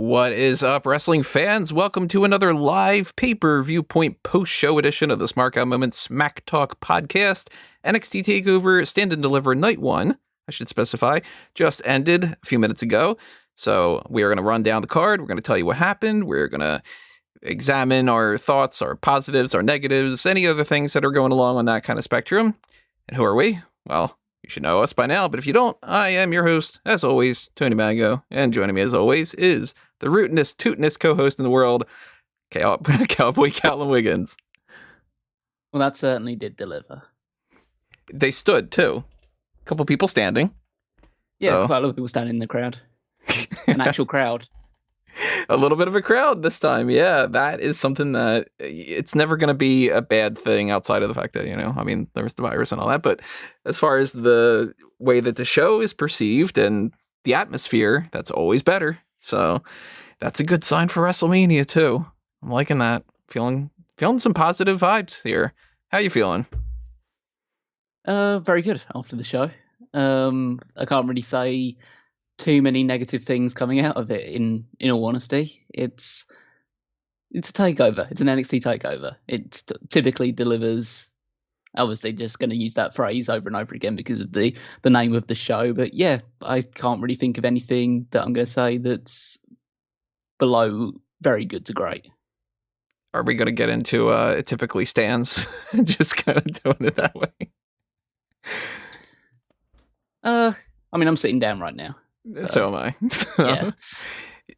What is up, wrestling fans? Welcome to another live Pay-Per-Viewpoint post-show edition of the Smark Out Moment Smack Talk podcast. NXT TakeOver Stand and Deliver Night 1, I should specify, just ended a few minutes ago. So we are going to run down the card. We're going to tell you what happened. We're going to examine our thoughts, our positives, our negatives, any other things that are going along on that kind of spectrum. And who are we? Well, you should know us by now, but if you don't, I am your host, as always, Toni Mago, and joining me as always is the rootinest, tootinest co-host in the world, Cowboy Callum Wiggins. Well, that certainly did deliver. They stood, too. A couple people standing. Yeah, so. Quite a lot of people standing in the crowd. An actual crowd. A little bit of a crowd this time, yeah. That is something that it's never going to be a bad thing outside of the fact that, there's the virus and all that. But as far as the way that the show is perceived and the atmosphere, that's always better. So that's a good sign for WrestleMania, too. I'm liking that. Feeling some positive vibes here. How you feeling? Very good after the show. I can't really say too many negative things coming out of it, in all honesty. It's a takeover. It's an NXT takeover. It typically delivers. Obviously, just going to use that phrase over and over again because of the name of the show. But yeah, I can't really think of anything that I'm going to say that's below very good to great. Are we going to get into it typically stands? Just kind of doing it that way. I'm sitting down right now. So am I. Yeah.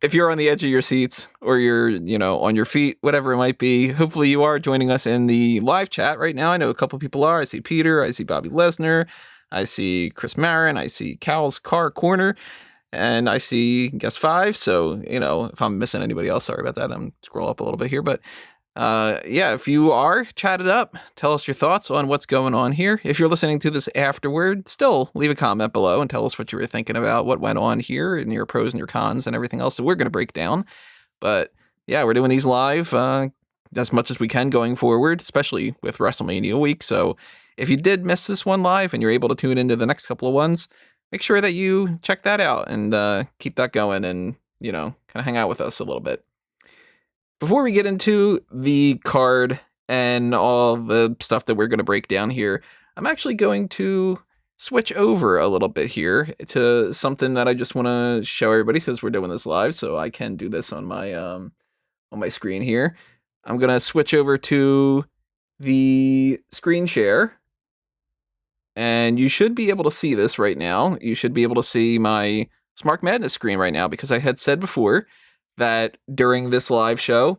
If you're on the edge of your seats or you're, on your feet, whatever it might be, hopefully you are joining us in the live chat right now. I know a couple people are. I see Peter. I see Bobby Lesnar. I see Chris Marin. I see Cal's Car Corner. And I see guest 5. So, if I'm missing anybody else, sorry about that. I'm scroll up a little bit here. But if you are, chat it up. Tell us your thoughts on what's going on here. If you're listening to this afterward, still leave a comment below and tell us what you were thinking about what went on here and your pros and your cons and everything else that we're going to break down. But yeah, we're doing these live as much as we can going forward, especially with WrestleMania week. So if you did miss this one live and you're able to tune into the next couple of ones, make sure that you check that out and keep that going and, kind of hang out with us a little bit. Before we get into the card and all the stuff that we're going to break down here, I'm actually going to switch over a little bit here to something that I just want to show everybody because we're doing this live, so I can do this on my screen here. I'm going to switch over to the screen share, and you should be able to see this right now. You should be able to see my Smark Madness screen right now because I had said before that during this live show,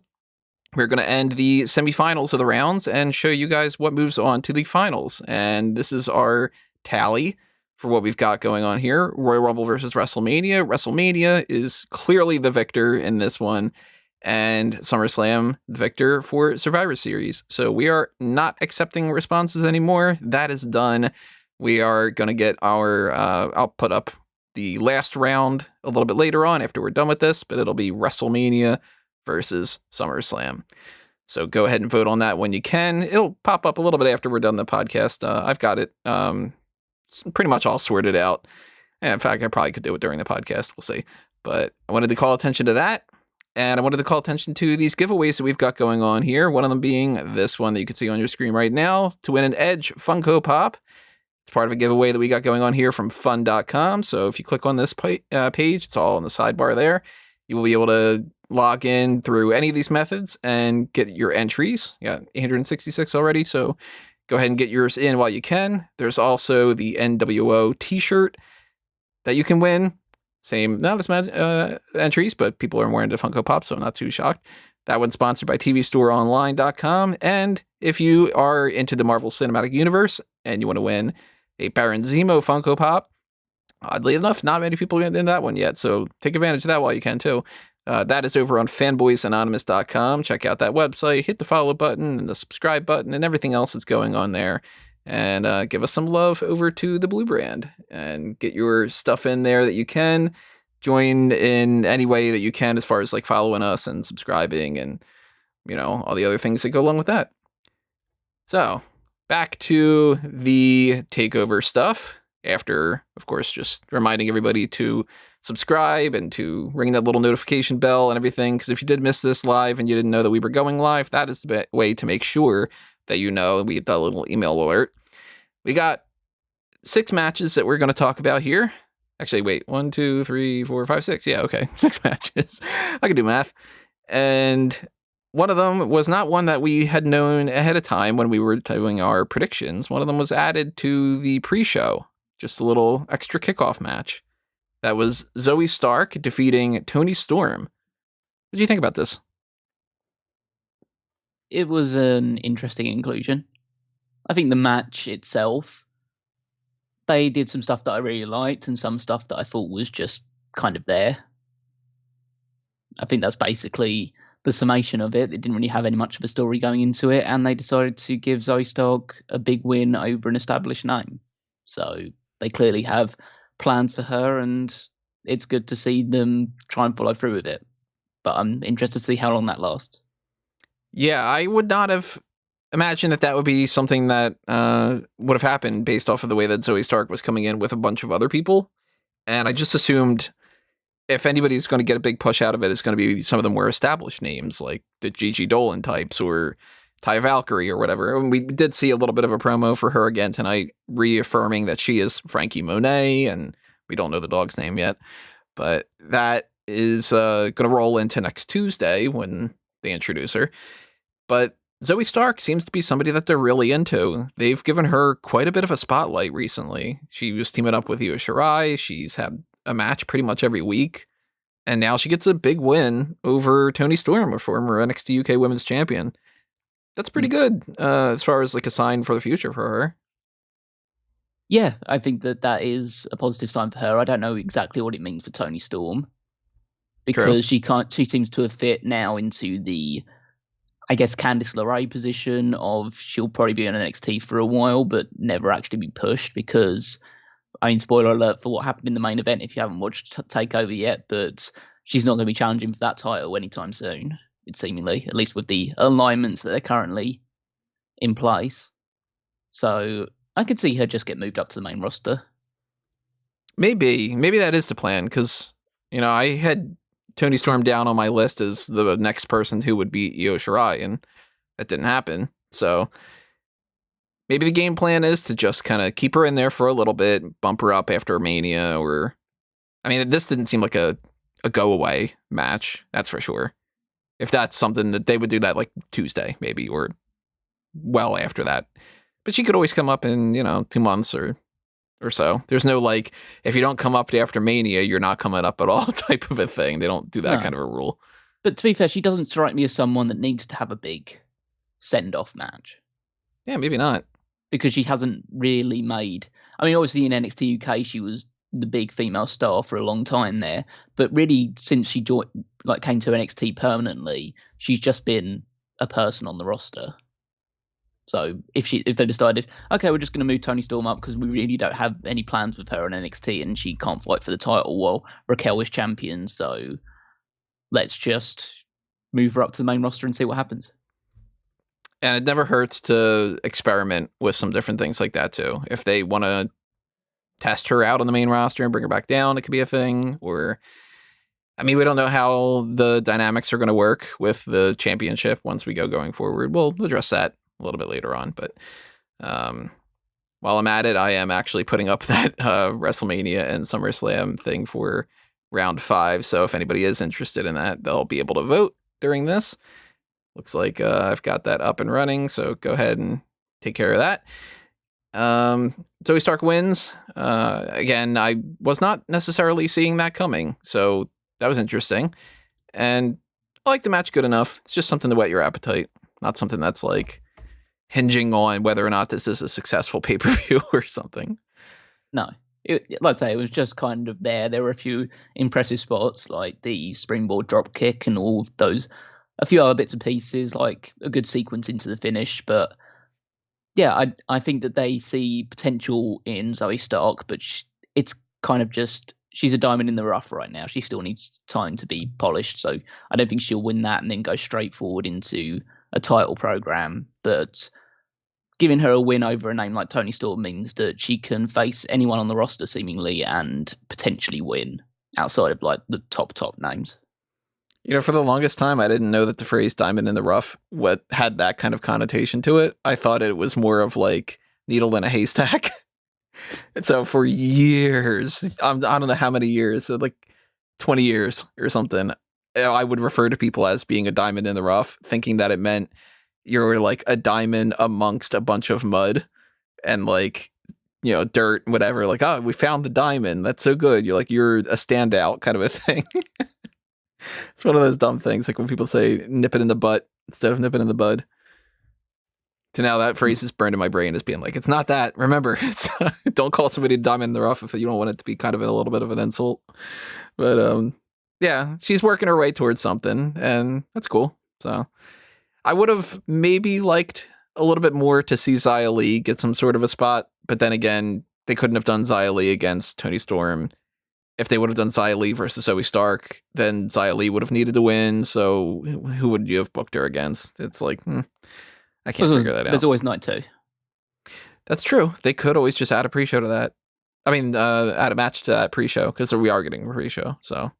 we're going to end the semifinals of the rounds and show you guys what moves on to the finals. And this is our tally for what we've got going on here. Royal Rumble versus WrestleMania. WrestleMania is clearly the victor in this one, and SummerSlam the victor for Survivor Series. So we are not accepting responses anymore. That is done. We are going to get our, I'll put up the last round a little bit later on after we're done with this, but it'll be WrestleMania versus SummerSlam. So go ahead and vote on that when you can. It'll pop up a little bit after we're done the podcast. I've got it pretty much all sorted out. And in fact, I probably could do it during the podcast. We'll see. But I wanted to call attention to that. And I wanted to call attention to these giveaways that we've got going on here. One of them being this one that you can see on your screen right now to win an Edge Funko Pop. It's part of a giveaway that we got going on here from fun.com. So if you click on this page, it's all in the sidebar there. You will be able to log in through any of these methods and get your entries. You got 866 already, so go ahead and get yours in while you can. There's also the NWO t-shirt that you can win. Same, not as many entries, but people are more into Funko Pop, so I'm not too shocked. That one's sponsored by TVStoreOnline.com. And if you are into the Marvel Cinematic Universe and you want to win a Baron Zemo Funko Pop, oddly enough, not many people get into that one yet, so take advantage of that while you can too. That is over on fanboysanonymous.com. Check out that website, hit the follow button and the subscribe button and everything else that's going on there. And give us some love over to the Blue Brand and get your stuff in there that you can. Join in any way that you can as far as like following us and subscribing and, all the other things that go along with that. So back to the TakeOver stuff. After, of course, just reminding everybody to subscribe and to ring that little notification bell and everything. Because if you did miss this live and you didn't know that we were going live, that is the way to make sure that you know we get that little email alert. We got 6 matches that we're going to talk about here. Actually, wait, 1, 2, 3, 4, 5, 6. Yeah, okay, 6 matches. I can do math. And one of them was not one that we had known ahead of time when we were doing our predictions. One of them was added to the pre-show, just a little extra kickoff match. That was Zoey Stark defeating Toni Storm. What do you think about this? It was an interesting inclusion. I think the match itself, they did some stuff that I really liked and some stuff that I thought was just kind of there. I think that's basically the summation of it. It didn't really have any much of a story going into it, and they decided to give Zoey Stark a big win over an established name. So they clearly have plans for her, and it's good to see them try and follow through with it. But I'm interested to see how long that lasts. Yeah, I would not have imagined that would be something that would have happened based off of the way that Zoey Stark was coming in with a bunch of other people. And I just assumed if anybody's going to get a big push out of it, it's going to be some of the more established names like the Gigi Dolan types or Ty Valkyrie or whatever. And we did see a little bit of a promo for her again tonight, reaffirming that she is Frankie Monet, and we don't know the dog's name yet. But that is going to roll into next Tuesday when they introduce her. But Zoey Stark seems to be somebody that they're really into. They've given her quite a bit of a spotlight recently. She was teaming up with Io Shirai. She's had a match pretty much every week. And now she gets a big win over Toni Storm, a former NXT UK Women's Champion. That's pretty good as far as like a sign for the future for her. Yeah, I think that is a positive sign for her. I don't know exactly what it means for Toni Storm because she seems to have fit now into the, I guess, Candice LeRae position of she'll probably be on NXT for a while, but never actually be pushed because, I mean, spoiler alert for what happened in the main event if you haven't watched TakeOver yet, but she's not going to be challenging for that title anytime soon, it seemingly, at least with the alignments that are currently in place. So I could see her just get moved up to the main roster. Maybe that is the plan because, you know, I had Toni Storm down on my list as the next person who would beat Io Shirai, and that didn't happen. So maybe the game plan is to just kind of keep her in there for a little bit, bump her up after Mania, or, I mean, this didn't seem like a go-away match, that's for sure. If that's something that they would do that like Tuesday, maybe, or well after that. But she could always come up in, 2 months or so. There's no like, if you don't come up after Mania, you're not coming up at all type of a thing. They don't do that kind of a rule. But to be fair, she doesn't strike me as someone that needs to have a big send-off match. Yeah, maybe not. Because she hasn't really made... I mean, obviously in NXT UK, she was the big female star for a long time there. But really, since she came to NXT permanently, she's just been a person on the roster. So if they decided, okay, we're just going to move Toni Storm up because we really don't have any plans with her on NXT and she can't fight for the title while Raquel is champion, so let's just move her up to the main roster and see what happens. And it never hurts to experiment with some different things like that too. If they want to test her out on the main roster and bring her back down, it could be a thing. Or, I mean, we don't know how the dynamics are going to work with the championship once we going forward. We'll address that a little bit later on, but while I'm at it, I am actually putting up that WrestleMania and SummerSlam thing for round 5. So if anybody is interested in that, they'll be able to vote during this. Looks like I've got that up and running, so go ahead and take care of that. Zoey Stark wins. Again, I was not necessarily seeing that coming, so that was interesting. And I like the match good enough. It's just something to whet your appetite, not something that's like hinging on whether or not this is a successful pay-per-view or something. No. Like I say, it was just kind of there. There were a few impressive spots, like the springboard drop kick and all of those, a few other bits and pieces, like a good sequence into the finish. But yeah, I think that they see potential in Zoey Stark, but it's kind of just, she's a diamond in the rough right now. She still needs time to be polished. So I don't think she'll win that and then go straight forward into a title program. But giving her a win over a name like Toni Storm means that she can face anyone on the roster seemingly and potentially win. outside of like the top names. For the longest time, I didn't know that the phrase "diamond in the rough" had that kind of connotation to it. I thought it was more of like needle in a haystack. And so for years, I don't know how many years, like 20 years or something, I would refer to people as being a diamond in the rough, thinking that it meant you're like a diamond amongst a bunch of mud and like, dirt and whatever. Like, oh, we found the diamond. That's so good. You're a standout kind of a thing. It's one of those dumb things, like when people say nip it in the butt instead of nip it in the bud. So now that phrase is burned in my brain as being like, it's not that. Remember, it's don't call somebody a diamond in the rough if you don't want it to be kind of a little bit of an insult. But yeah, she's working her way towards something, and that's cool. So I would have maybe liked a little bit more to see Xia Li get some sort of a spot, but then again, they couldn't have done Xia Li against Toni Storm. If they would have done Xia Li versus Zoey Stark, then Xia Li would have needed to win. So who would you have booked her against? It's like, I can't figure that out. There's always night 2. That's true. They could always just add a pre-show to that. I mean, add a match to that pre-show, because we are getting a pre-show. So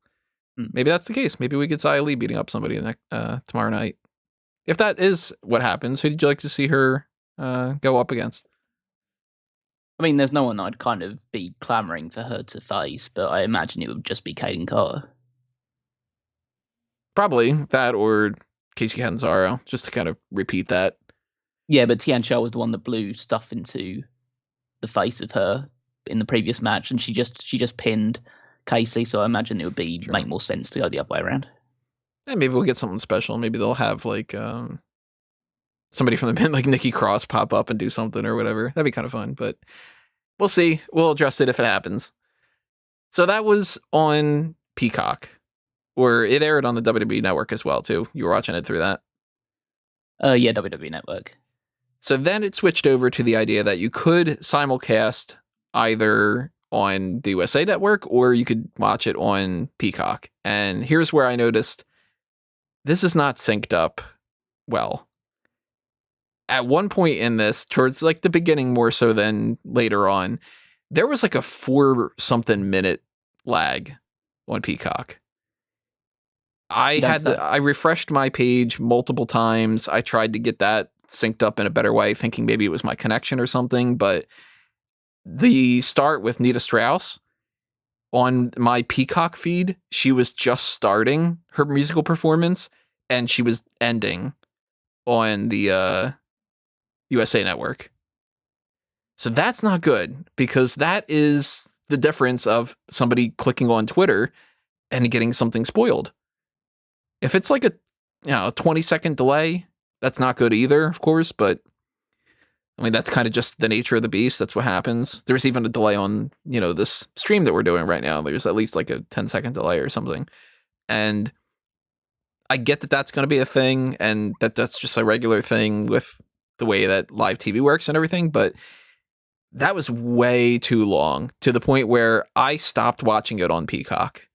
maybe that's the case. Maybe we get Xia Li beating up somebody tomorrow night. If that is what happens, who did you like to see her go up against? I mean, there's no one I'd kind of be clamoring for her to face, but I imagine it would just be Kaden Carter. Probably that, or Casey Catanzaro, just to kind of repeat that. Yeah, but Tian Sha was the one that blew stuff into the face of her in the previous match, and she just pinned Casey, so I imagine it would make more sense to go the other way around. And maybe we'll get something special. Maybe they'll have like somebody from the men, like Nikki Cross, pop up and do something or whatever. That'd be kind of fun, but we'll see. We'll address it if it happens. So that was on Peacock, or it aired on the WWE Network as well, too. You were watching it through that? Yeah, WWE Network. So then it switched over to the idea that you could simulcast either on the USA Network or you could watch it on Peacock. And here's where I noticed this is not synced up well. At one point in this, towards like the beginning more so than later on, there was like a 4-something minute lag on Peacock. I refreshed my page multiple times. I tried to get that synced up in a better way, thinking maybe it was my connection or something. But the start with Nita Strauss on my Peacock feed, she was just starting her musical performance and she was ending on the USA Network. So that's not good, because that is the difference of somebody clicking on Twitter and getting something spoiled. If it's like a 20-second delay, that's not good either, of course, but I mean, that's kind of just the nature of the beast. That's what happens. There's even a delay on, this stream that we're doing right now. There's at least like a 10-second delay or something. And I get that that's going to be a thing, and that's just a regular thing with the way that live TV works and everything, but that was way too long, to the point where I stopped watching it on Peacock.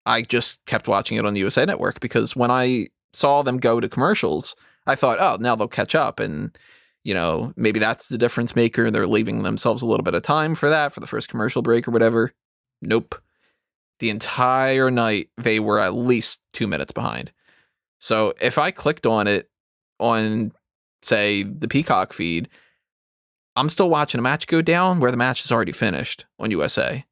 I just kept watching it on the USA Network, because when I saw them go to commercials, I thought, oh, now they'll catch up, and maybe that's the difference maker. They're leaving themselves a little bit of time for that, for the first commercial break or whatever. Nope. The entire night, they were at least 2 minutes behind. So if I clicked on it on, say, the Peacock feed, I'm still watching a match go down where the match is already finished on USA.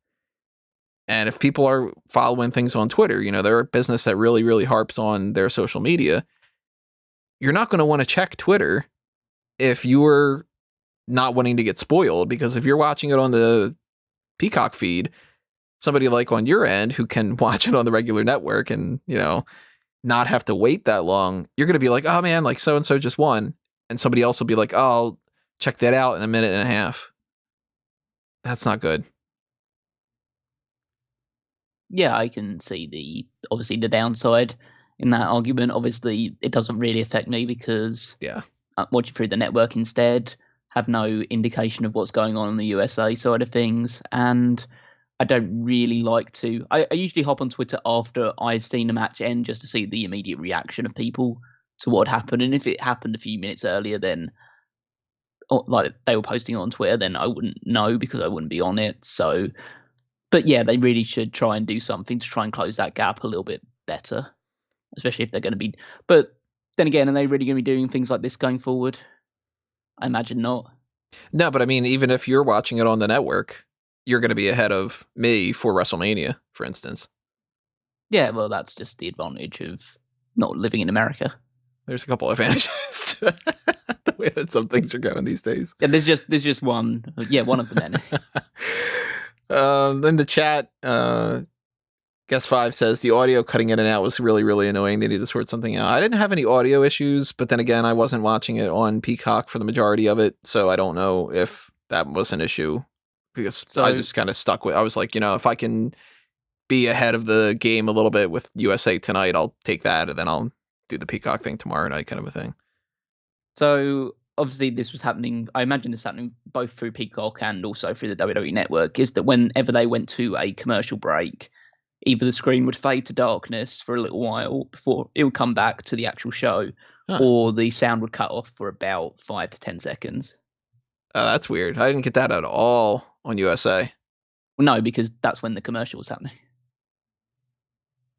And if people are following things on Twitter, they're a business that really, really harps on their social media. You're not going to want to check Twitter if you're not wanting to get spoiled, because if you're watching it on the Peacock feed, somebody like on your end who can watch it on the regular network and, not have to wait that long, you're going to be like, oh man, like so-and-so just won. And somebody else will be like, oh, I'll check that out in a minute and a half. That's not good. Yeah, I can see obviously the downside in that argument. Obviously, it doesn't really affect me, because I'm watching through the network instead, have no indication of what's going on the USA side of things, and I don't really like to. I usually hop on Twitter after I've seen a match end, just to see the immediate reaction of people to what happened. And if it happened a few minutes earlier, then like they were posting it on Twitter, then I wouldn't know, because I wouldn't be on it. So But yeah, they really should try and do something to try and close that gap a little bit better, especially if they're going to be. But then again, are they really going to be doing things like this going forward? I imagine not. No, but I mean, even if you're watching it on the network, you're going to be ahead of me for WrestleMania, for instance. Yeah, well, that's just the advantage of not living in America. There's a couple of advantages to the way that some things are going these days. Yeah, there's just one. Yeah, one of the many. In the chat, Guest 5 says the audio cutting in and out was really, really annoying. They need to sort something out. I didn't have any audio issues, but then again, I wasn't watching it on Peacock for the majority of it, so I don't know if that was an issue. Because I just kind of stuck with. I was like, if I can be ahead of the game a little bit with USA Tonight, I'll take that, and then I'll do the Peacock thing tomorrow night, kind of a thing. So obviously, this was happening. I imagine this happening both through Peacock and also through the WWE Network. Is that whenever they went to a commercial break, either the screen would fade to darkness for a little while before it would come back to the actual show, or the sound would cut off for about 5 to 10 seconds. That's weird. I didn't get that at all on USA. Well, no, because that's when the commercial was happening.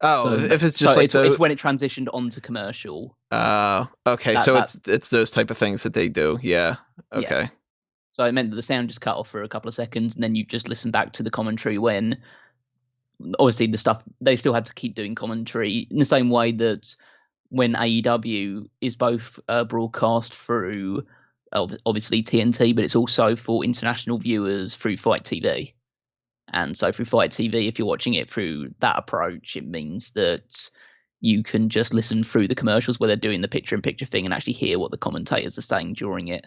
Oh, so, if it's just it's when it transitioned onto commercial. Okay. So it's those type of things that they do. Yeah. Okay. Yeah. So it meant that the sound just cut off for a couple of seconds, and then you just listen back to the commentary when, obviously, the stuff they still had to keep doing commentary in the same way that when AEW is both broadcast through obviously TNT, but it's also for international viewers through Fight TV. And so through Fight TV, if you're watching it through that approach, it means that you can just listen through the commercials where they're doing the picture-in-picture thing and actually hear what the commentators are saying during it.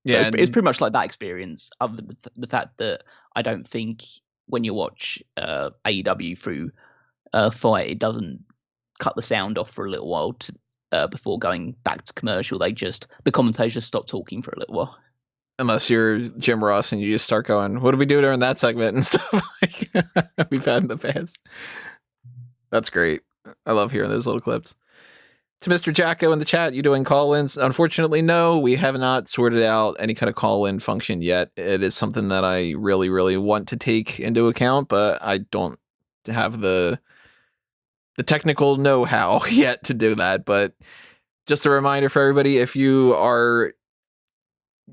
Yeah, so it's pretty much like that experience, other than the fact that I don't think when you watch AEW through Fight, it doesn't cut the sound off for a little while before going back to commercial. The commentators stop talking for a little while. Unless you're Jim Ross and you just start going, what do we do during that segment and stuff like we've had in the past. That's great. I love hearing those little clips. To Mr. Jacko in the chat, you doing call-ins? Unfortunately, no. We have not sorted out any kind of call-in function yet. It is something that I really, really want to take into account, but I don't have the technical know-how yet to do that. But just a reminder for everybody, if you are,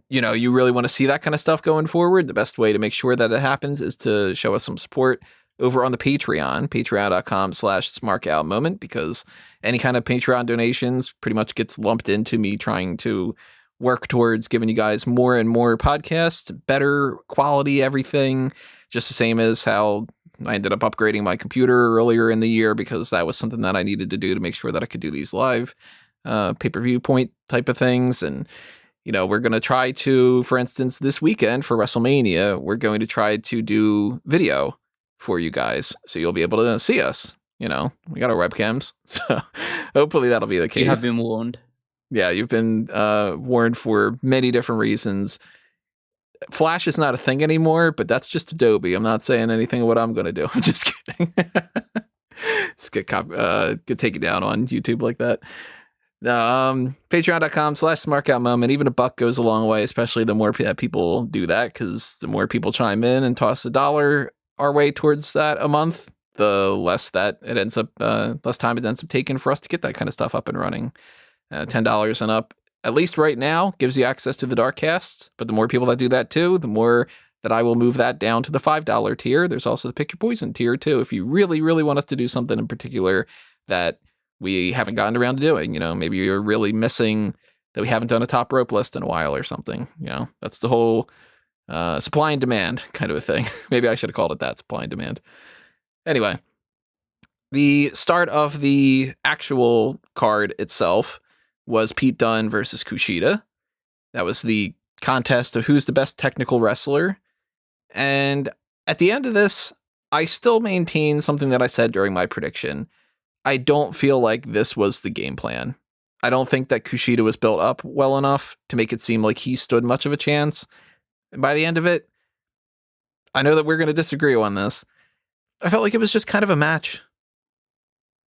you really want to see that kind of stuff going forward, the best way to make sure that it happens is to show us some support over on the Patreon, patreon.com/smarkoutmoment, because any kind of Patreon donations pretty much gets lumped into me trying to work towards giving you guys more and more podcasts, better quality, everything, just the same as how I ended up upgrading my computer earlier in the year, because that was something that I needed to do to make sure that I could do these live pay-per-view-point type of things. And we're going to try to, for instance, this weekend for WrestleMania, we're going to try to do video for you guys, so you'll be able to see us. We got our webcams, so hopefully that'll be the case. You have been warned. Yeah, you've been warned for many different reasons. Flash is not a thing anymore, but that's just Adobe. I'm not saying anything of what I'm going to do. I'm just kidding. Let's get take it down on YouTube like that. Patreon.com/smarkoutmoment. Even $1 goes a long way, especially the more people do that, because the more people chime in and toss $1 our way towards that a month, the less that it ends up, less time it ends up taking for us to get that kind of stuff up and running. $10 and up, at least right now, gives you access to the dark casts, but the more people that do that too, the more that I will move that down to the $5 tier. There's also the Pick Your Poison tier too, if you really, really want us to do something in particular that we haven't gotten around to doing. Maybe you're really missing that we haven't done a top rope list in a while or something. That's the whole supply and demand kind of a thing. Maybe I should have called it that, supply and demand. Anyway, the start of the actual card itself was Pete Dunne versus Kushida. That was the contest of who's the best technical wrestler. And at the end of this, I still maintain something that I said during my prediction. I don't feel like this was the game plan. I don't think that Kushida was built up well enough to make it seem like he stood much of a chance. And by the end of it, I know that we're going to disagree on this. I felt like it was just kind of a match.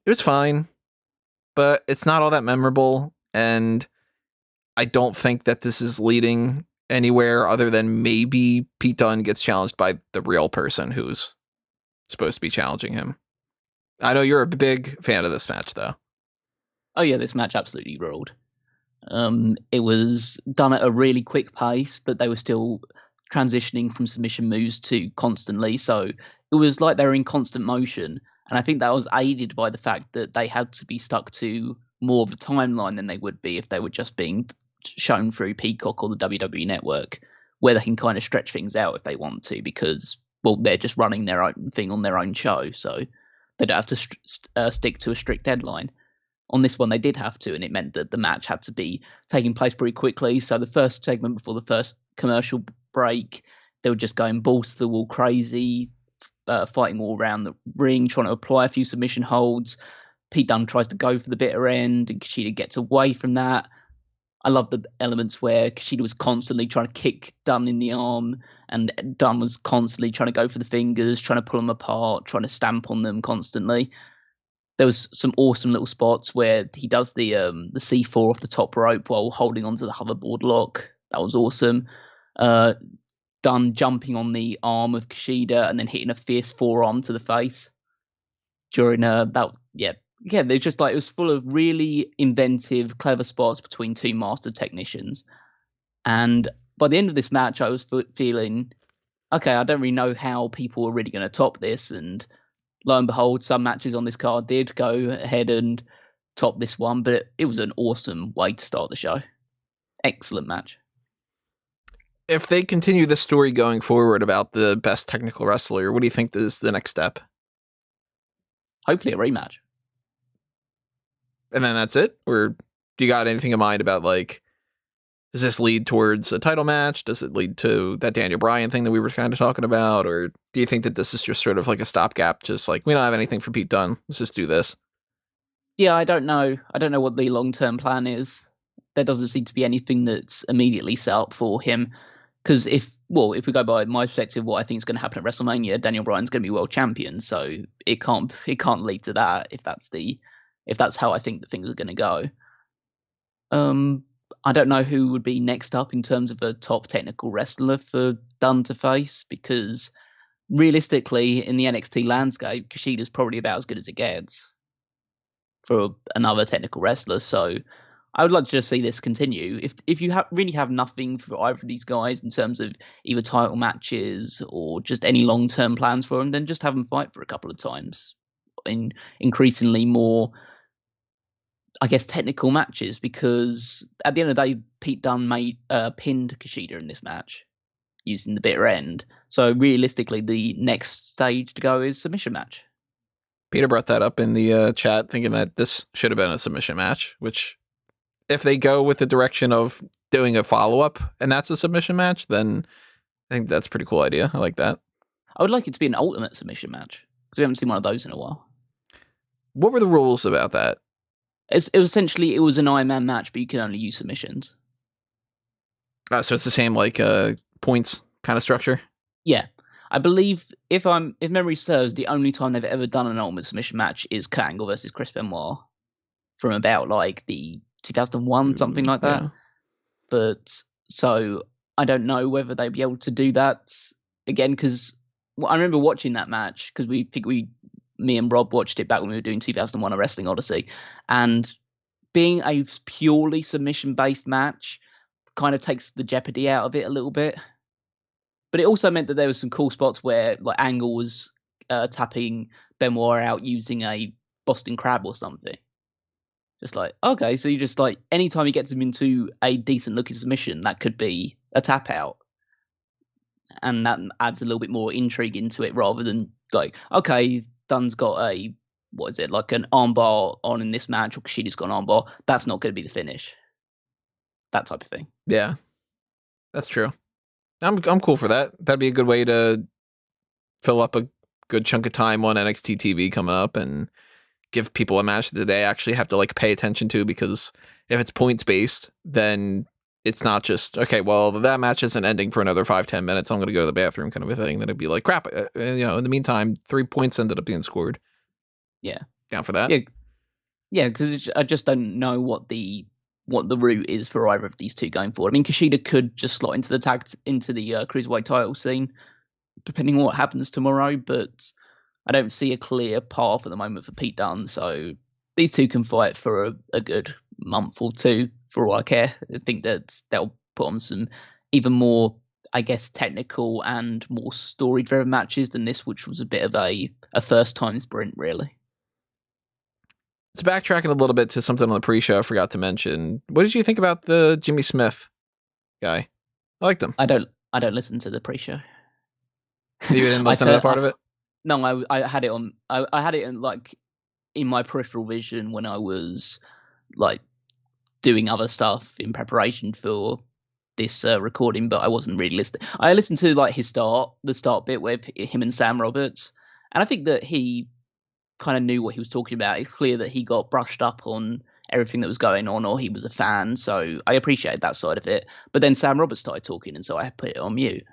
It was fine, but it's not all that memorable. And I don't think that this is leading anywhere other than maybe Pete Dunne gets challenged by the real person who's supposed to be challenging him. I know you're a big fan of this match, though. Oh yeah, this match absolutely ruled. It was done at a really quick pace, but they were still transitioning from submission moves to constantly, so it was like they were in constant motion. And I think that was aided by the fact that they had to be stuck to more of a timeline than they would be if they were just being shown through Peacock or the WWE Network, where they can kind of stretch things out if they want to, because, well, they're just running their own thing on their own show, so they don't have to stick to a strict deadline. On this one, they did have to, and it meant that the match had to be taking place pretty quickly. So the first segment before the first commercial break, they were just going balls to the wall crazy, fighting all around the ring, trying to apply a few submission holds. Pete Dunne tries to go for the bitter end, and Kushida gets away from that. I love the elements where Kushida was constantly trying to kick Dunne in the arm, and Dunne was constantly trying to go for the fingers, trying to pull them apart, trying to stamp on them constantly. There was some awesome little spots where he does the C4 off the top rope while holding onto the hoverboard lock. That was awesome. Dunne jumping on the arm of Kushida and then hitting a fierce forearm to the face during that. Yeah, they're just like, it was full of really inventive, clever spots between two master technicians. And by the end of this match, I was feeling, okay, I don't really know how people are really going to top this. And lo and behold, some matches on this card did go ahead and top this one, but it was an awesome way to start the show. Excellent match. If they continue the story going forward about the best technical wrestler, what do you think is the next step? Hopefully a rematch. And then that's it? Or do you got anything in mind about, like, does this lead towards a title match? Does it lead to that Daniel Bryan thing that we were kind of talking about? Or do you think that this is just sort of like a stopgap? Just like, we don't have anything for Pete Dunne. Let's just do this. Yeah, I don't know. I don't know what the long-term plan is. There doesn't seem to be anything that's immediately set up for him. Because if we go by my perspective, what I think is going to happen at WrestleMania, Daniel Bryan's going to be world champion. So it can't lead to that if that's how I think that things are going to go. I don't know who would be next up in terms of a top technical wrestler for Dunne to face, because realistically, in the NXT landscape, Kushida's probably about as good as it gets for another technical wrestler. So I would like to just see this continue. If you really have nothing for either of these guys in terms of either title matches or just any long-term plans for them, then just have them fight for a couple of times in increasingly more, I guess, technical matches, because at the end of the day, Pete Dunne pinned Kushida in this match using the bitter end. So realistically, the next stage to go is submission match. Peter brought that up in the chat, thinking that this should have been a submission match, which, if they go with the direction of doing a follow-up and that's a submission match, then I think that's a pretty cool idea. I like that. I would like it to be an ultimate submission match, because we haven't seen one of those in a while. What were the rules about that? It was an Iron Man match, but you can only use submissions. So it's the same, like, points kind of structure? Yeah. I believe, if memory serves, the only time they've ever done an ultimate submission match is Kurt Angle versus Chris Benoit from about like the 2001, something like that. Yeah. But so I don't know whether they'd be able to do that again, because I remember watching that match, because me and Rob watched it back when we were doing 2001 A Wrestling Odyssey, and being a purely submission-based match kind of takes the jeopardy out of it a little bit. But it also meant that there was some cool spots where, like, Angle was tapping Benoit out using a Boston Crab or something. Just like, okay, so you just, like, anytime he gets him into a decent-looking submission, that could be a tap out. And that adds a little bit more intrigue into it, rather than, like, okay, Dunne's got like an armbar on in this match, or Kushida's got an armbar. That's not going to be the finish. That type of thing. Yeah, that's true. I'm cool for that. That'd be a good way to fill up a good chunk of time on NXT TV coming up and give people a match that they actually have to, like, pay attention to, because if it's points based, then it's not just, okay, well, that match isn't ending for another 5-10 minutes, I'm going to go to the bathroom kind of a thing. Then it'd be like, crap, in the meantime, 3 points ended up being scored. Yeah. Down for that? Yeah, because I just don't know what the what the route is for either of these two going forward. I mean, Kushida could just slot into the cruiserweight title scene, depending on what happens tomorrow. But I don't see a clear path at the moment for Pete Dunne. So these two can fight for a good month or two, for all I care. I think that they'll put on some even more, I guess, technical and more story-driven matches than this, which was a bit of a first-time sprint, really. So backtracking a little bit to something on the pre-show I forgot to mention. What did you think about the Jimmy Smith guy? I liked him. I don't listen to the pre-show. You didn't listen to that part of it? No, I had it on. I had it in my peripheral vision when I was like doing other stuff in preparation for this recording, but I wasn't really listening. I listened to like the start bit with him and Sam Roberts, and I think that he kind of knew what he was talking about. It's clear that he got brushed up on everything that was going on, or he was a fan, so I appreciated that side of it. But then Sam Roberts started talking, and so I put it on mute.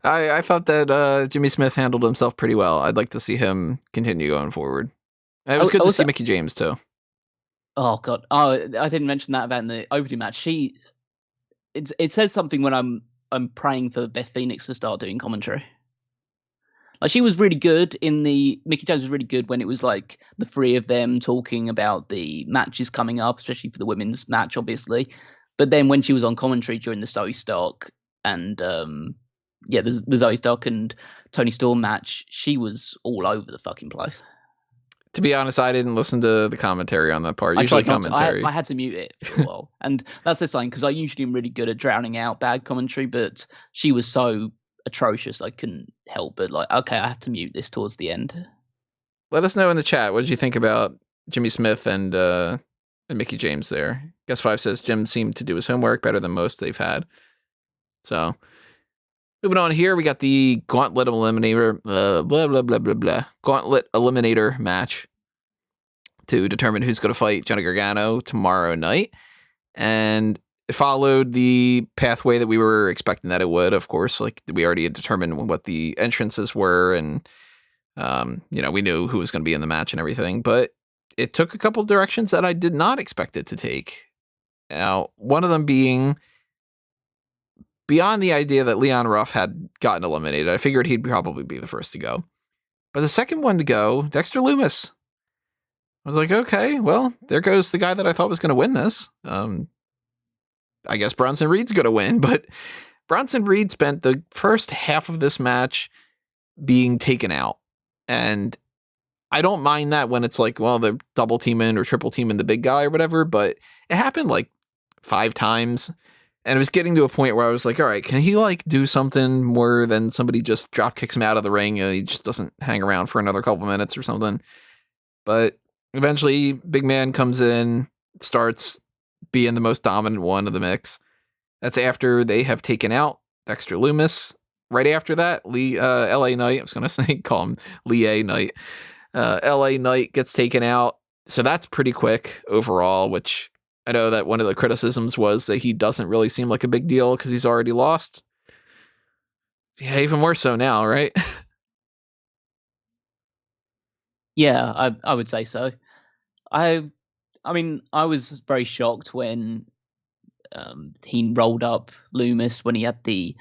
I thought that Jimmy Smith handled himself pretty well. I'd like to see him continue going forward. It was good to see Mickie James too. Oh god! Oh, I didn't mention that about the opening match. It says something when I'm praying for Beth Phoenix to start doing commentary. Like, she was really good Mickie James was really good when it was like the three of them talking about the matches coming up, especially for the women's match, obviously. But then when she was on commentary during the Zoey Stark and the Zoey Stark and Toni Storm match, she was all over the fucking place. To be honest, I didn't listen to the commentary on that part. Usually commentary. I had to mute it for a while. And that's the sign, because I usually am really good at drowning out bad commentary, but she was so atrocious I couldn't help but like, okay, I have to mute this towards the end. Let us know in the chat, what did you think about Jimmy Smith and Mickie James there? Guess 5 says Jim seemed to do his homework better than most they've had. So moving on here, we got the Gauntlet Eliminator, Gauntlet Eliminator match to determine who's going to fight Johnny Gargano tomorrow night. And it followed the pathway that we were expecting that it would, of course. Like, we already had determined what the entrances were, and we knew who was going to be in the match and everything. But it took a couple directions that I did not expect it to take. Now, one of them being, beyond the idea that Leon Ruff had gotten eliminated, I figured he'd probably be the first to go. But the second one to go, Dexter Lumis. I was like, okay, well, there goes the guy that I thought was going to win this. I guess Bronson Reed's going to win, but Bronson Reed spent the first half of this match being taken out. And I don't mind that when it's like, well, they're double teaming or triple teaming the big guy or whatever, but it happened like 5 times. And it was getting to a point where I was like, all right, can he like do something more than somebody just drop kicks him out of the ring and he just doesn't hang around for another couple minutes or something? But eventually, big man comes in, starts being the most dominant one of the mix. That's after they have taken out Dexter Lumis. Right after that, LA Knight, I was going to say, call him Lee Knight. LA Knight gets taken out. So that's pretty quick overall, which I know that one of the criticisms was that he doesn't really seem like a big deal because he's already lost. Yeah, even more so now, right? Yeah, I would say so. I mean, I was very shocked when he rolled up Lumis when he had the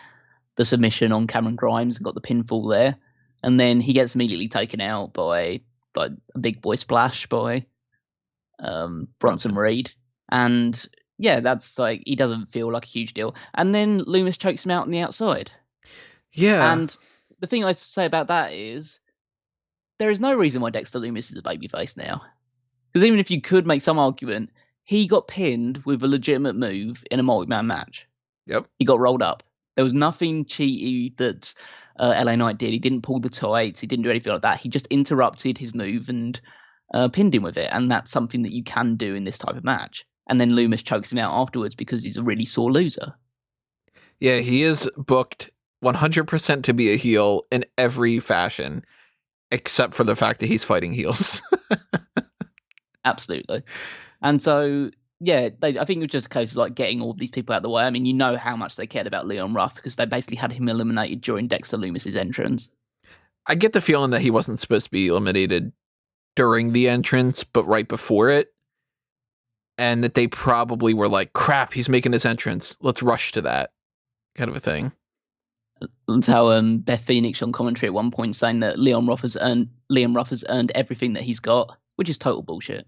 submission on Cameron Grimes and got the pinfall there, and then he gets immediately taken out by a big boy splash by Bronson Reed, and yeah, that's like, he doesn't feel like a huge deal, and then Lumis chokes him out on the outside. Yeah, and the thing I say about that is there is no reason why Dexter Lumis is a babyface now. Because even if you could make some argument, he got pinned with a legitimate move in a multi-man match. Yep. He got rolled up. There was nothing cheaty that LA Knight did. He didn't pull the tights. He didn't do anything like that. He just interrupted his move and pinned him with it. And that's something that you can do in this type of match. And then Lumis chokes him out afterwards because he's a really sore loser. Yeah, he is booked 100% to be a heel in every fashion, except for the fact that he's fighting heels. Absolutely. And so, yeah, I think it was just a case of like getting all of these people out of the way. I mean, you know how much they cared about Leon Ruff because they basically had him eliminated during Dexter Lumis's entrance. I get the feeling that he wasn't supposed to be eliminated during the entrance, but right before it. and that they probably were like, crap, he's making his entrance. Let's rush to that kind of a thing. That's how Beth Phoenix on commentary at one point saying that Liam Ruff has earned everything that he's got, which is total bullshit.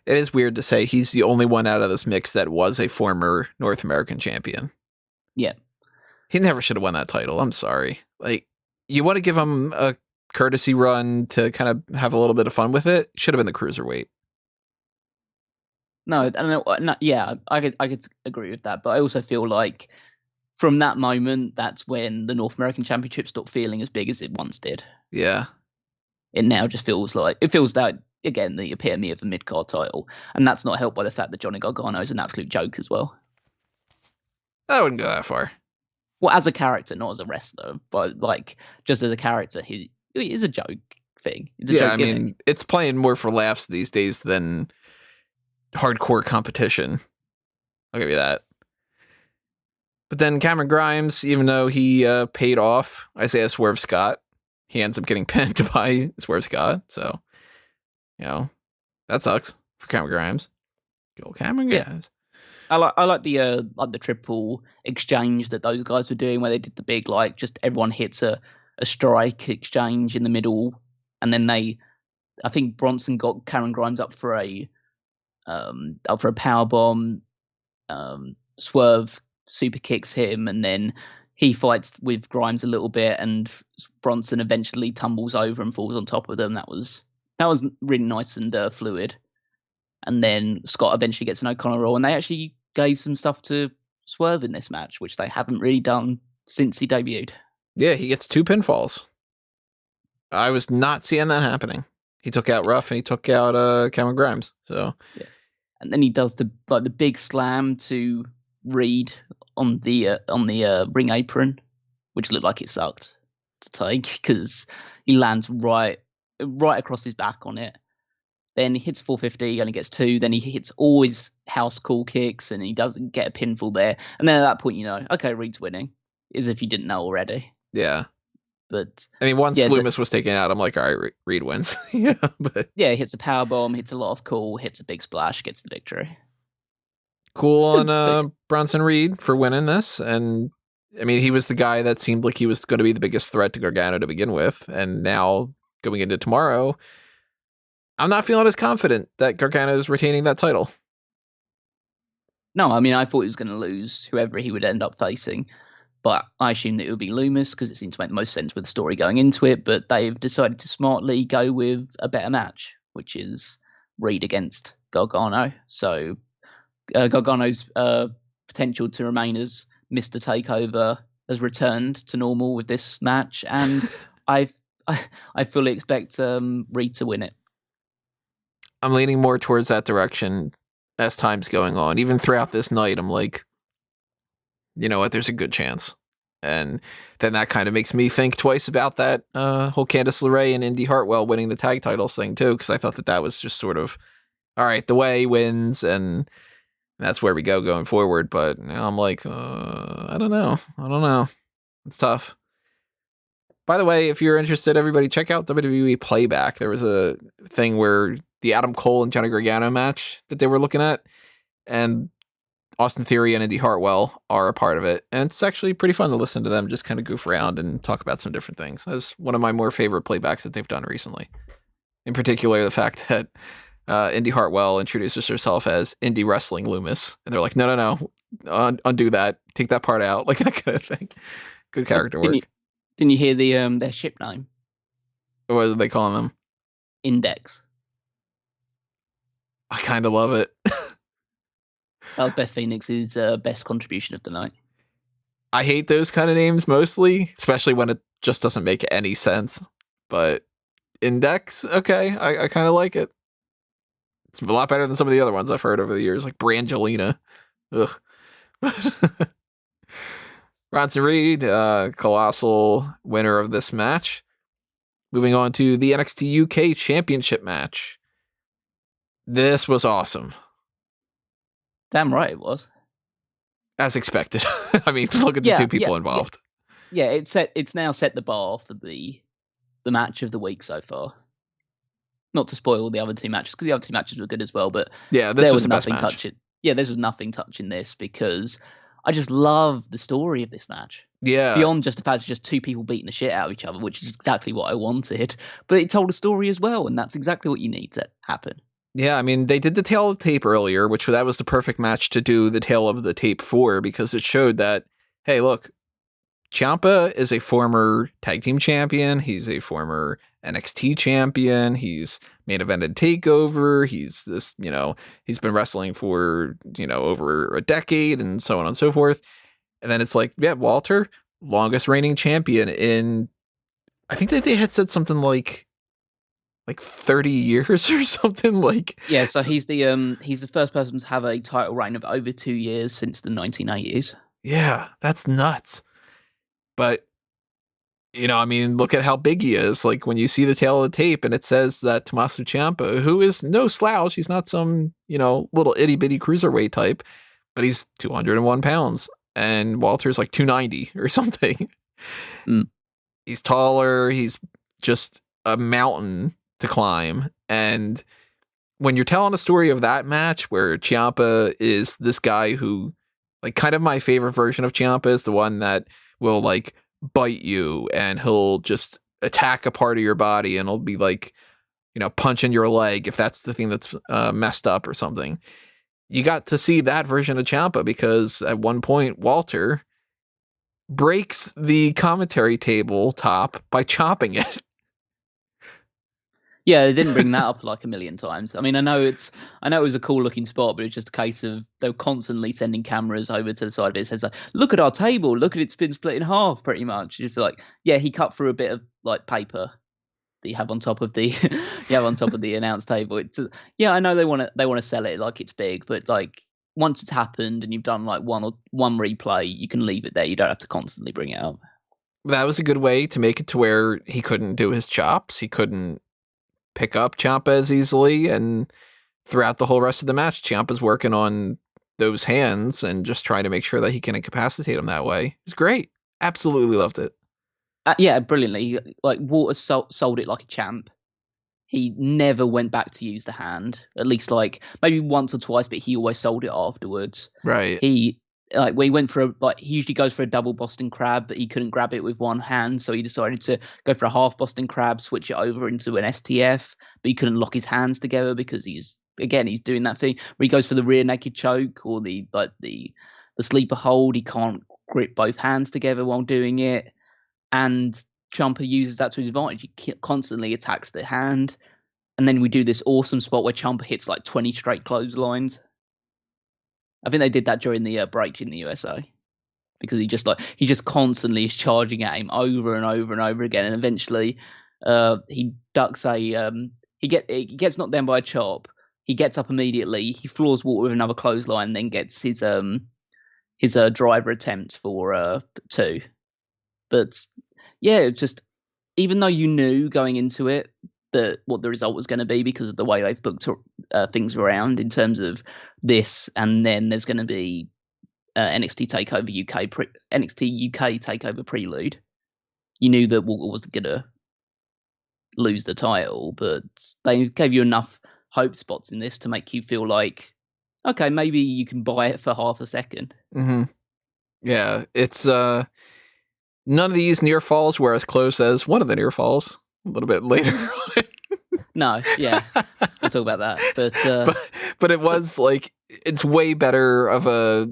It is weird to say he's the only one out of this mix that was a former North American champion. Yeah. He never should have won that title. I'm sorry. Like, you want to give him a courtesy run to kind of have a little bit of fun with it? Should have been the cruiserweight. No, yeah, I could agree with that, but I also feel like from that moment, that's when the North American Championship stopped feeling as big as it once did. Yeah. It now just feels that, again, the epitome of a mid-card title. And that's not helped by the fact that Johnny Gargano is an absolute joke as well. I wouldn't go that far. Well, as a character, not as a wrestler, but like just as a character, he is a joke thing. It's a joke gimmick. Mean, it's playing more for laughs these days than hardcore competition. I'll give you that. But then Cameron Grimes, even though he paid off Isaiah Swerve Scott, he ends up getting pinned by Swerve Scott. So, that sucks for Cameron Grimes. Go Cameron Grimes. I like the triple exchange that those guys were doing, where they did the big just everyone hits a strike exchange in the middle, and then I think Bronson got Cameron Grimes up for a power bomb. Swerve super kicks him, and then he fights with Grimes a little bit, and Bronson eventually tumbles over and falls on top of them. That was really nice and fluid. And then Scott eventually gets an O'Connor roll, and they actually gave some stuff to Swerve in this match, which they haven't really done since he debuted. Yeah, he gets 2 pinfalls. I was not seeing that happening. He took out Ruff and he took out Cameron Grimes. So, yeah. And then he does the big slam to Reed on the ring apron, which looked like it sucked to take because he lands right across his back on it. Then he hits 450, only gets 2. Then he hits all his house call kicks, and he doesn't get a pinfall there. And then at that point, okay, Reed's winning, as if you didn't know already. Yeah. But I mean, once Lumis was taken out, I'm like, all right, Reed wins. But yeah, he hits a power bomb, hits a last call, hits a big splash, gets the victory. Cool on Bronson Reed for winning this. And I mean, he was the guy that seemed like he was going to be the biggest threat to Gargano to begin with. And now going into tomorrow, I'm not feeling as confident that Gargano is retaining that title. No, I mean, I thought he was going to lose whoever he would end up facing, but I assumed that it would be Lumis because it seemed to make the most sense with the story going into it. But they've decided to smartly go with a better match, which is Reed against Gargano. So Gargano's potential to remain as Mr. Takeover has returned to normal with this match, and I fully expect Reed to win it. I'm leaning more towards that direction as time's going on. Even throughout this night, I'm like, you know what, there's a good chance. And then that kind of makes me think twice about that whole Candice LeRae and Indy Hartwell winning the tag titles thing too, because I thought that was just sort of, all right, the way wins, and that's where we go going forward. But now I'm like, I don't know. It's tough. By the way, if you're interested, everybody check out WWE Playback. There was a thing where the Adam Cole and Johnny Gargano match that they were looking at, and Austin Theory and Indy Hartwell are a part of it. And it's actually pretty fun to listen to them just kind of goof around and talk about some different things. That's one of my more favorite playbacks that they've done recently. In particular, the fact that Indy Hartwell introduces herself as Indie Wrestling Lumis. And they're like, no, undo that. Take that part out. Like that kind of thing. Good character work. Didn't you hear their ship name? What are they calling them? Index. I kind of love it. That was Beth Phoenix's best contribution of the night. I hate those kind of names mostly, especially when it just doesn't make any sense. But Index, okay, I kind of like it. It's a lot better than some of the other ones I've heard over the years, like Brangelina. Ugh. Bronson Reed, colossal winner of this match. Moving on to the NXT UK Championship match. This was awesome. Damn right it was. As expected. I mean, look at the two people involved. Yeah, it's now set the bar for the match of the week so far. not to spoil the other two matches, because the other two matches were good as well, but Yeah, this was the best match. This was nothing touching this, because I just love the story of this match. Yeah. Beyond just the fact it's just two people beating the shit out of each other, which is exactly what I wanted, but it told a story as well, and that's exactly what you need to happen. Yeah, I mean, they did the tail of the tape earlier, which that was the perfect match to do the tail of the tape for, because it showed that, hey, look, Ciampa is a former tag team champion. He's a former NXT champion. He's main evented TakeOver. He's this, he's been wrestling for, over a decade and so on and so forth. And then it's like, yeah, Walter, longest reigning champion in, I think that they had said something like 30 years or something like. Yeah, so he's the first person to have a title reign of over 2 years since the 1980s. Yeah, that's nuts. But, look at how big he is. Like, when you see the tail of the tape and it says that Tommaso Ciampa, who is no slouch, he's not some, little itty bitty cruiserweight type, but he's 201 pounds and Walter's like 290 or something. He's taller. He's just a mountain to climb. And when you're telling a story of that match where Ciampa is this guy who, like, kind of my favorite version of Ciampa is the one that will like bite you and he'll just attack a part of your body and he'll be like, punching your leg if that's the thing that's messed up or something. You got to see that version of Ciampa because at one point Walter breaks the commentary table top by chopping it. Yeah, they didn't bring that up like a million times. I mean, I know it was a cool looking spot, but it's just a case of they were constantly sending cameras over to the side of it. It says like, look at our table, look at it's been split in half, pretty much. It's like, yeah, he cut through a bit of like paper that you have on top of the announce table. It's, yeah, I know they want to sell it like it's big, but like once it's happened and you've done like one replay, you can leave it there. You don't have to constantly bring it up. That was a good way to make it to where he couldn't do his chops. He couldn't pick up Ciampa as easily, and throughout the whole rest of the match, Ciampa's working on those hands and just trying to make sure that he can incapacitate him that way. It was great. Absolutely loved it. Yeah, brilliantly. Like Walter sold it like a champ. He never went back to use the hand. At least like maybe once or twice, but he always sold it afterwards. Right. He he went for he usually goes for a double Boston Crab, but he couldn't grab it with one hand, so he decided to go for a half Boston Crab, switch it over into an STF, but he couldn't lock his hands together because he's doing that thing where he goes for the rear naked choke or the sleeper hold. He can't grip both hands together while doing it, and Ciampa uses that to his advantage. He constantly attacks the hand, and then we do this awesome spot where Ciampa hits like 20 straight clotheslines. I think they did that during the break in the USA because he just constantly is charging at him over and over and over again, and eventually he ducks he gets knocked down by a chop. He gets up immediately. He floors Walter with another clothesline, and then gets his driver attempt for 2. But yeah, it's just even though you knew going into it that what the result was going to be because of the way they've booked things around in terms of this, and then there's going to be NXT TakeOver NXT UK TakeOver Prelude. You knew that Walter was going to lose the title, but they gave you enough hope spots in this to make you feel like, okay, maybe you can buy it for half a second. Mm-hmm. Yeah, it's none of these near falls were as close as one of the near falls a little bit later. No, yeah, we'll talk about that. But it was like, it's way better of a,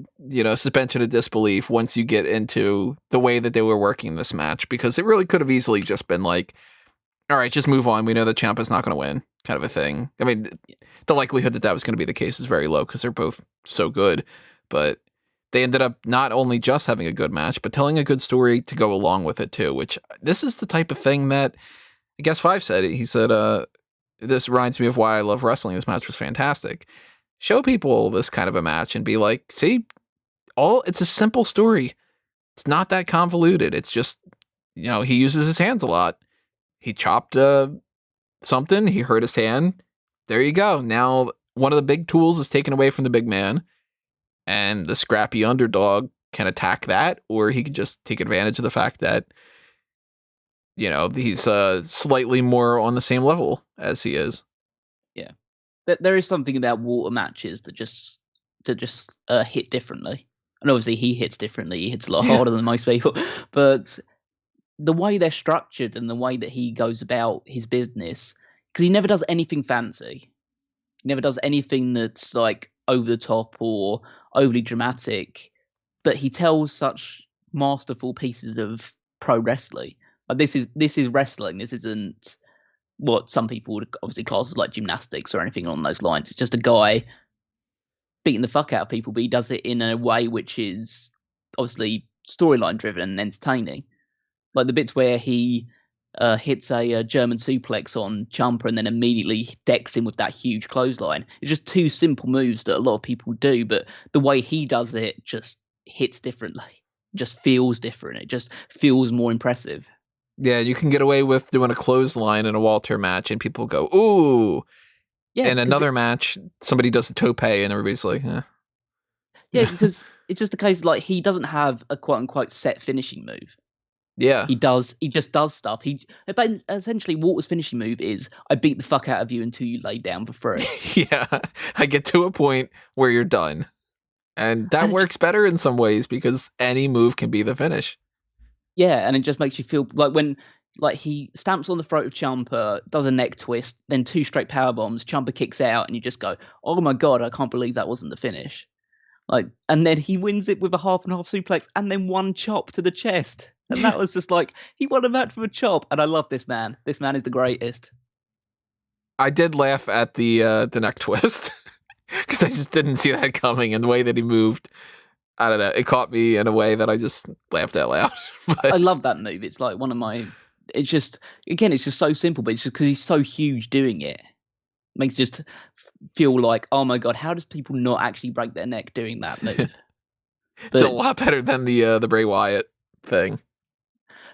suspension of disbelief once you get into the way that they were working this match, because it really could have easily just been like, all right, just move on. We know that Ciampa's not going to win, kind of a thing. I mean, the likelihood that was going to be the case is very low because they're both so good, but they ended up not only just having a good match, but telling a good story to go along with it too, which this is the type of thing that I guess 5 said it. He said, this reminds me of why I love wrestling. This match was fantastic. Show people this kind of a match and be like, see, it's a simple story. It's not that convoluted. It's just, he uses his hands a lot. He chopped something. He hurt his hand. There you go. Now one of the big tools is taken away from the big man, and the scrappy underdog can attack that, or he can just take advantage of the fact that, he's slightly more on the same level as he is. there is something about Walter matches that just hit differently. And obviously he hits differently. He hits a lot harder than most people. But the way they're structured and the way that he goes about his business, because he never does anything fancy. He never does anything that's like over the top or overly dramatic. But he tells such masterful pieces of pro wrestling. Like this is wrestling. This isn't what some people would obviously class as like gymnastics or anything along those lines. It's just a guy beating the fuck out of people, but he does it in a way which is obviously storyline driven and entertaining. Like the bits where he hits a German suplex on Ciampa and then immediately decks him with that huge clothesline. It's just two simple moves that a lot of people do, but the way he does it just hits differently. It just feels different. It just feels more impressive. Yeah, you can get away with doing a clothesline in a Walter match and people go, ooh. Yeah, in another match, somebody does a tope and everybody's like, eh. Yeah, because it's just the case like he doesn't have a quote unquote set finishing move. Yeah. He just does stuff. But essentially Walter's finishing move is I beat the fuck out of you until you lay down for free. Yeah. I get to a point where you're done. And that works better in some ways because any move can be the finish. Yeah, and it just makes you feel like when he stamps on the throat of Ciampa, does a neck twist, then 2 straight power bombs, Ciampa kicks out, and you just go, "Oh my god, I can't believe that wasn't the finish." And then he wins it with a half and half suplex, and then 1 chop to the chest, and that was just like he won a match with a chop. And I love this man. This man is the greatest. I did laugh at the neck twist because I just didn't see that coming, and the way that he moved. I don't know. It caught me in a way that I just laughed out loud. But I love that move. It's like one of my. It's just so simple, but it's just because he's so huge doing it. Makes it just feel like, oh my god, how does people not actually break their neck doing that move? It's a lot better than the Bray Wyatt thing.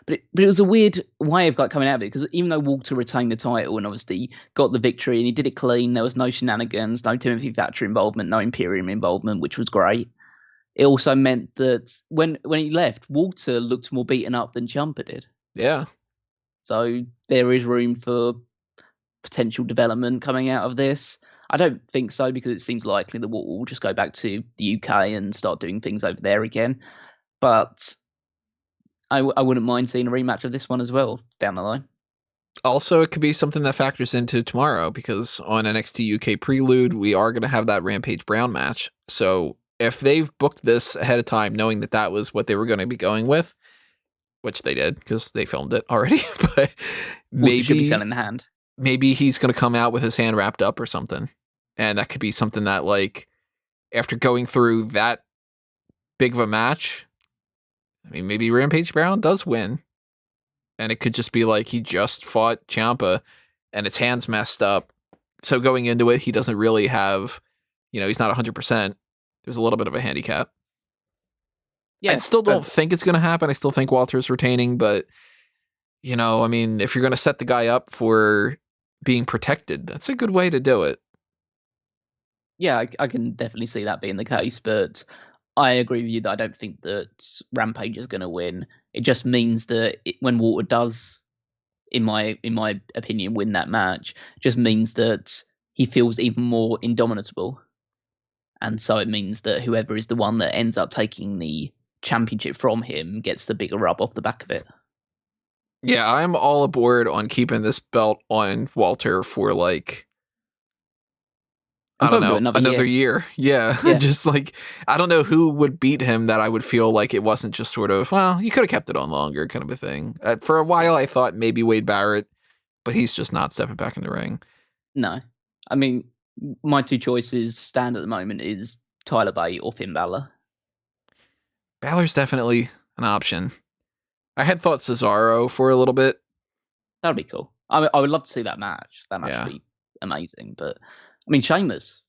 But it was a weird way of coming out of it, because even though Walter retained the title and obviously got the victory and he did it clean, there was no shenanigans, no Timothy Thatcher involvement, no Imperium involvement, which was great. It also meant that when he left, Walter looked more beaten up than Ciampa did. Yeah. So there is room for potential development coming out of this. I don't think so, because it seems likely that Walter will just go back to the UK and start doing things over there again. But I wouldn't mind seeing a rematch of this one as well down the line. Also, it could be something that factors into tomorrow, because on NXT UK Prelude, we are going to have that Rampage Brown match. So if they've booked this ahead of time, knowing that that was what they were going to be going with, which they did because they filmed it already, but maybe should be selling the hand. Maybe he's going to come out with his hand wrapped up or something, and that could be something that, like, after going through that big of a match, I mean, maybe Rampage Brown does win, and it could just be like he just fought Ciampa and his hand's messed up, so going into it, he doesn't really have, he's not 100%. There's a little bit of a handicap. Yeah, I still don't think it's going to happen. I still think Walter's retaining, but, I mean, if you're going to set the guy up for being protected, that's a good way to do it. Yeah, I can definitely see that being the case, but I agree with you that I don't think that Rampage is going to win. It just means that when Walter does, in my opinion, win that match, it just means that he feels even more indomitable. And so it means that whoever is the one that ends up taking the championship from him gets the bigger rub off the back of it. Yeah, I'm all aboard on keeping this belt on Walter for, like, I don't know, another year. Yeah. Just like, I don't know who would beat him that I would feel like it wasn't just sort of, well, you could have kept it on longer kind of a thing. For a while, I thought maybe Wade Barrett, but he's just not stepping back in the ring. No. I mean, my 2 choices stand at the moment is Tyler Bate or Finn Balor. Balor's definitely an option. I had thought Cesaro for a little bit. That would be cool. I would love to see that match. That match would be amazing. But, I mean, Sheamus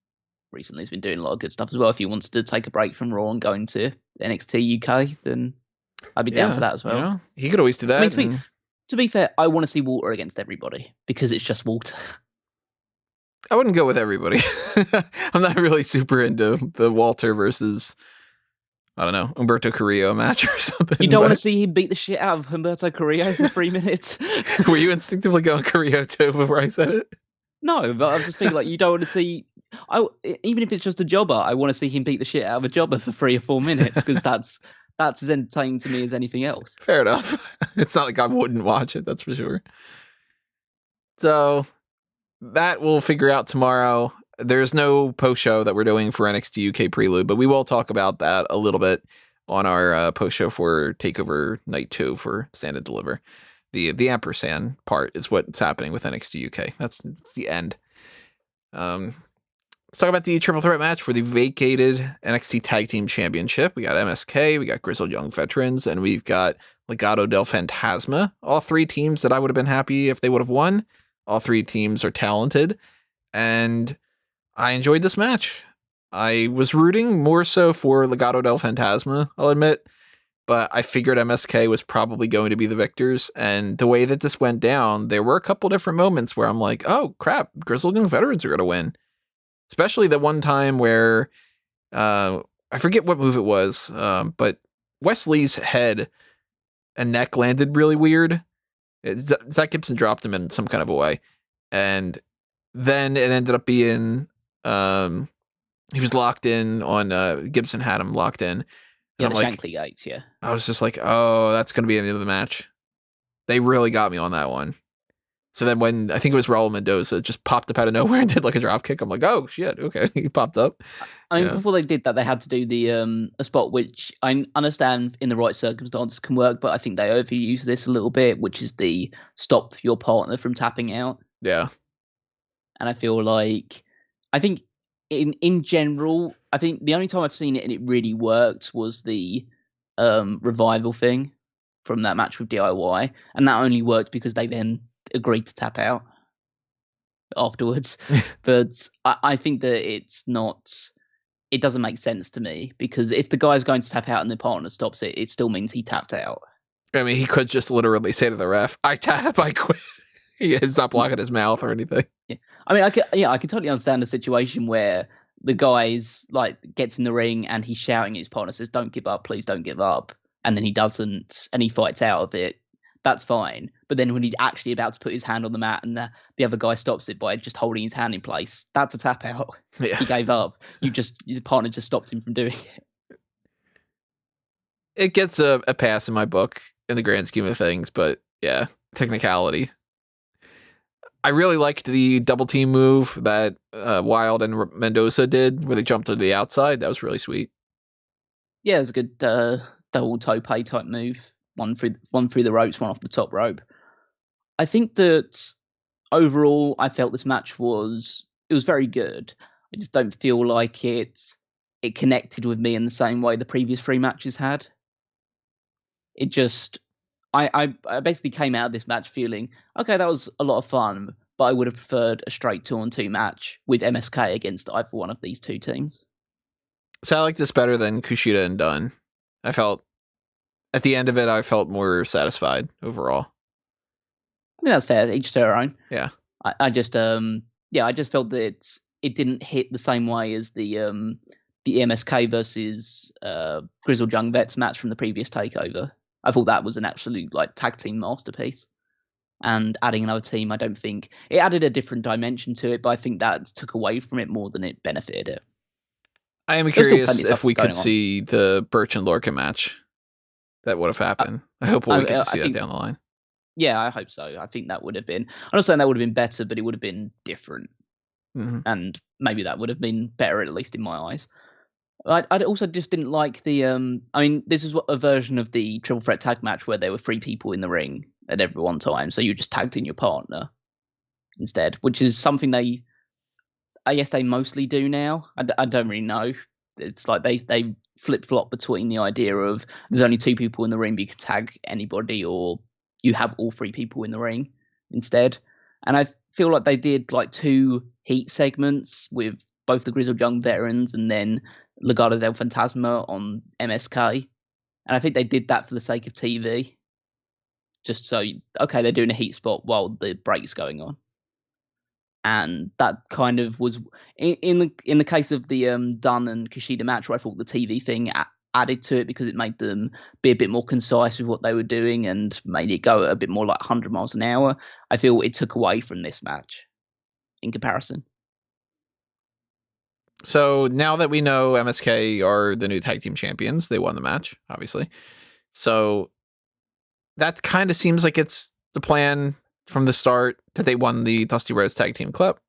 recently has been doing a lot of good stuff as well. If he wants to take a break from Raw and go into NXT UK, then I'd be down for that as well. Yeah. He could always do that. I mean, to be fair, I want to see Walter against everybody because it's just Walter. I wouldn't go with everybody. I'm not really super into the Walter versus, I don't know, Humberto Carrillo match or something. You don't want to see him beat the shit out of Humberto Carrillo for 3 minutes? Were you instinctively going Carrillo too before I said it? No, but I just feel like you don't want to see. Even if it's just a jobber, I want to see him beat the shit out of a jobber for 3 or 4 minutes because that's as entertaining to me as anything else. Fair enough. It's not like I wouldn't watch it, that's for sure. So that we'll figure out tomorrow. There's no post show that we're doing for NXT UK Prelude, but we will talk about that a little bit on our post show for TakeOver Night 2 for Stand and Deliver. The ampersand part is what's happening with NXT UK. That's the end. Let's talk about the triple threat match for the vacated NXT Tag Team Championship. We got MSK, we got Grizzled Young Veterans, and we've got Legado del Fantasma. All 3 teams that I would have been happy if they would have won. All 3 teams are talented, and I enjoyed this match. I was rooting more so for Legado del Fantasma, I'll admit, but I figured MSK was probably going to be the victors, and the way that this went down, there were a couple different moments where I'm like, oh crap, Grizzled Young Veterans are going to win. Especially the one time where, I forget what move it was, but Wesley's head and neck landed really weird. Zack Gibson dropped him in some kind of a way. And then it ended up being, he was locked in on, Gibson had him locked in. Yeah, I'm the like, Shankly gates, yeah. I was just like, oh, that's going to be the end of the match. They really got me on that one. So then when I think it was Raul Mendoza just popped up out of nowhere and did like a drop kick, I'm like, oh shit, okay, he popped up. I mean, before they did that, they had to do the a spot which I understand in the right circumstances can work, but I think they overuse this a little bit, which is the stop your partner from tapping out. Yeah. And I feel like, I think in general, I think the only time I've seen it and it really worked was the revival thing from that match with DIY, and that only worked because they then agreed to tap out afterwards. But I think that it doesn't make sense to me, because if the guy's going to tap out and the partner stops it, it still means he tapped out. I mean, he could just literally say to the ref, I tap, I quit. He's not blocking his mouth or anything. Yeah. I mean, I can totally understand a situation where the guy's like gets in the ring and he's shouting at his partner, says, don't give up, please don't give up. And then he doesn't, and he fights out of it. That's fine. But then when he's actually about to put his hand on the mat and the other guy stops it by just holding his hand in place, that's a tap out. Yeah. He gave up. Your partner just stopped him from doing it. It gets a pass in my book in the grand scheme of things, but yeah, technicality. I really liked the double team move that Wilde and Mendoza did, where they jumped to the outside. That was really sweet. Yeah, it was a good double tope type move. One through the ropes, one off the top rope. I think that overall, I felt this match was very good. I just don't feel like it connected with me in the same way the previous 3 matches had. It just, I basically came out of this match feeling, okay, that was a lot of fun, but I would have preferred a straight 2-on-2 match with MSK against either one of these 2 teams. So I like this better than Kushida and Dunne. I felt, at the end of it, I felt more satisfied overall. I mean, that's fair. Each to their own. Yeah. I just felt that it didn't hit the same way as the MSK versus Grizzled Young Vets match from the previous TakeOver. I thought that was an absolute like tag team masterpiece. And adding another team, I don't think it added a different dimension to it, but I think that took away from it more than it benefited it. I am curious if we could see the Birch and Lorcan match. That would have happened. I hope we get to see that down the line. Yeah, I hope so. I think that would have been, I'm not saying that would have been better, but it would have been different. Mm-hmm. And maybe that would have been better, at least in my eyes. I also just didn't like the, I mean, this is a version of the triple threat tag match where there were 3 people in the ring at every one time. So you just tagged in your partner instead, which is something I guess they mostly do now. I don't really know. It's like they flip-flop between the idea of there's only 2 people in the ring, but you can tag anybody, or you have all 3 people in the ring instead. And I feel like they did like 2 heat segments with both the Grizzled Young Veterans and then Legado del Fantasma on MSK. And I think they did that for the sake of TV. Just so, okay, they're doing a heat spot while the break's going on. And that kind of was in the case of the Dunne and Kushida match, where I thought the TV thing added to it because it made them be a bit more concise with what they were doing and made it go a bit more like 100 miles an hour. I feel it took away from this match. in comparison. So now that we know MSK are the new tag team champions, they won the match, obviously. So that kind of seems like it's the plan from the start, that they won the Dusty Rhodes Tag Team Cup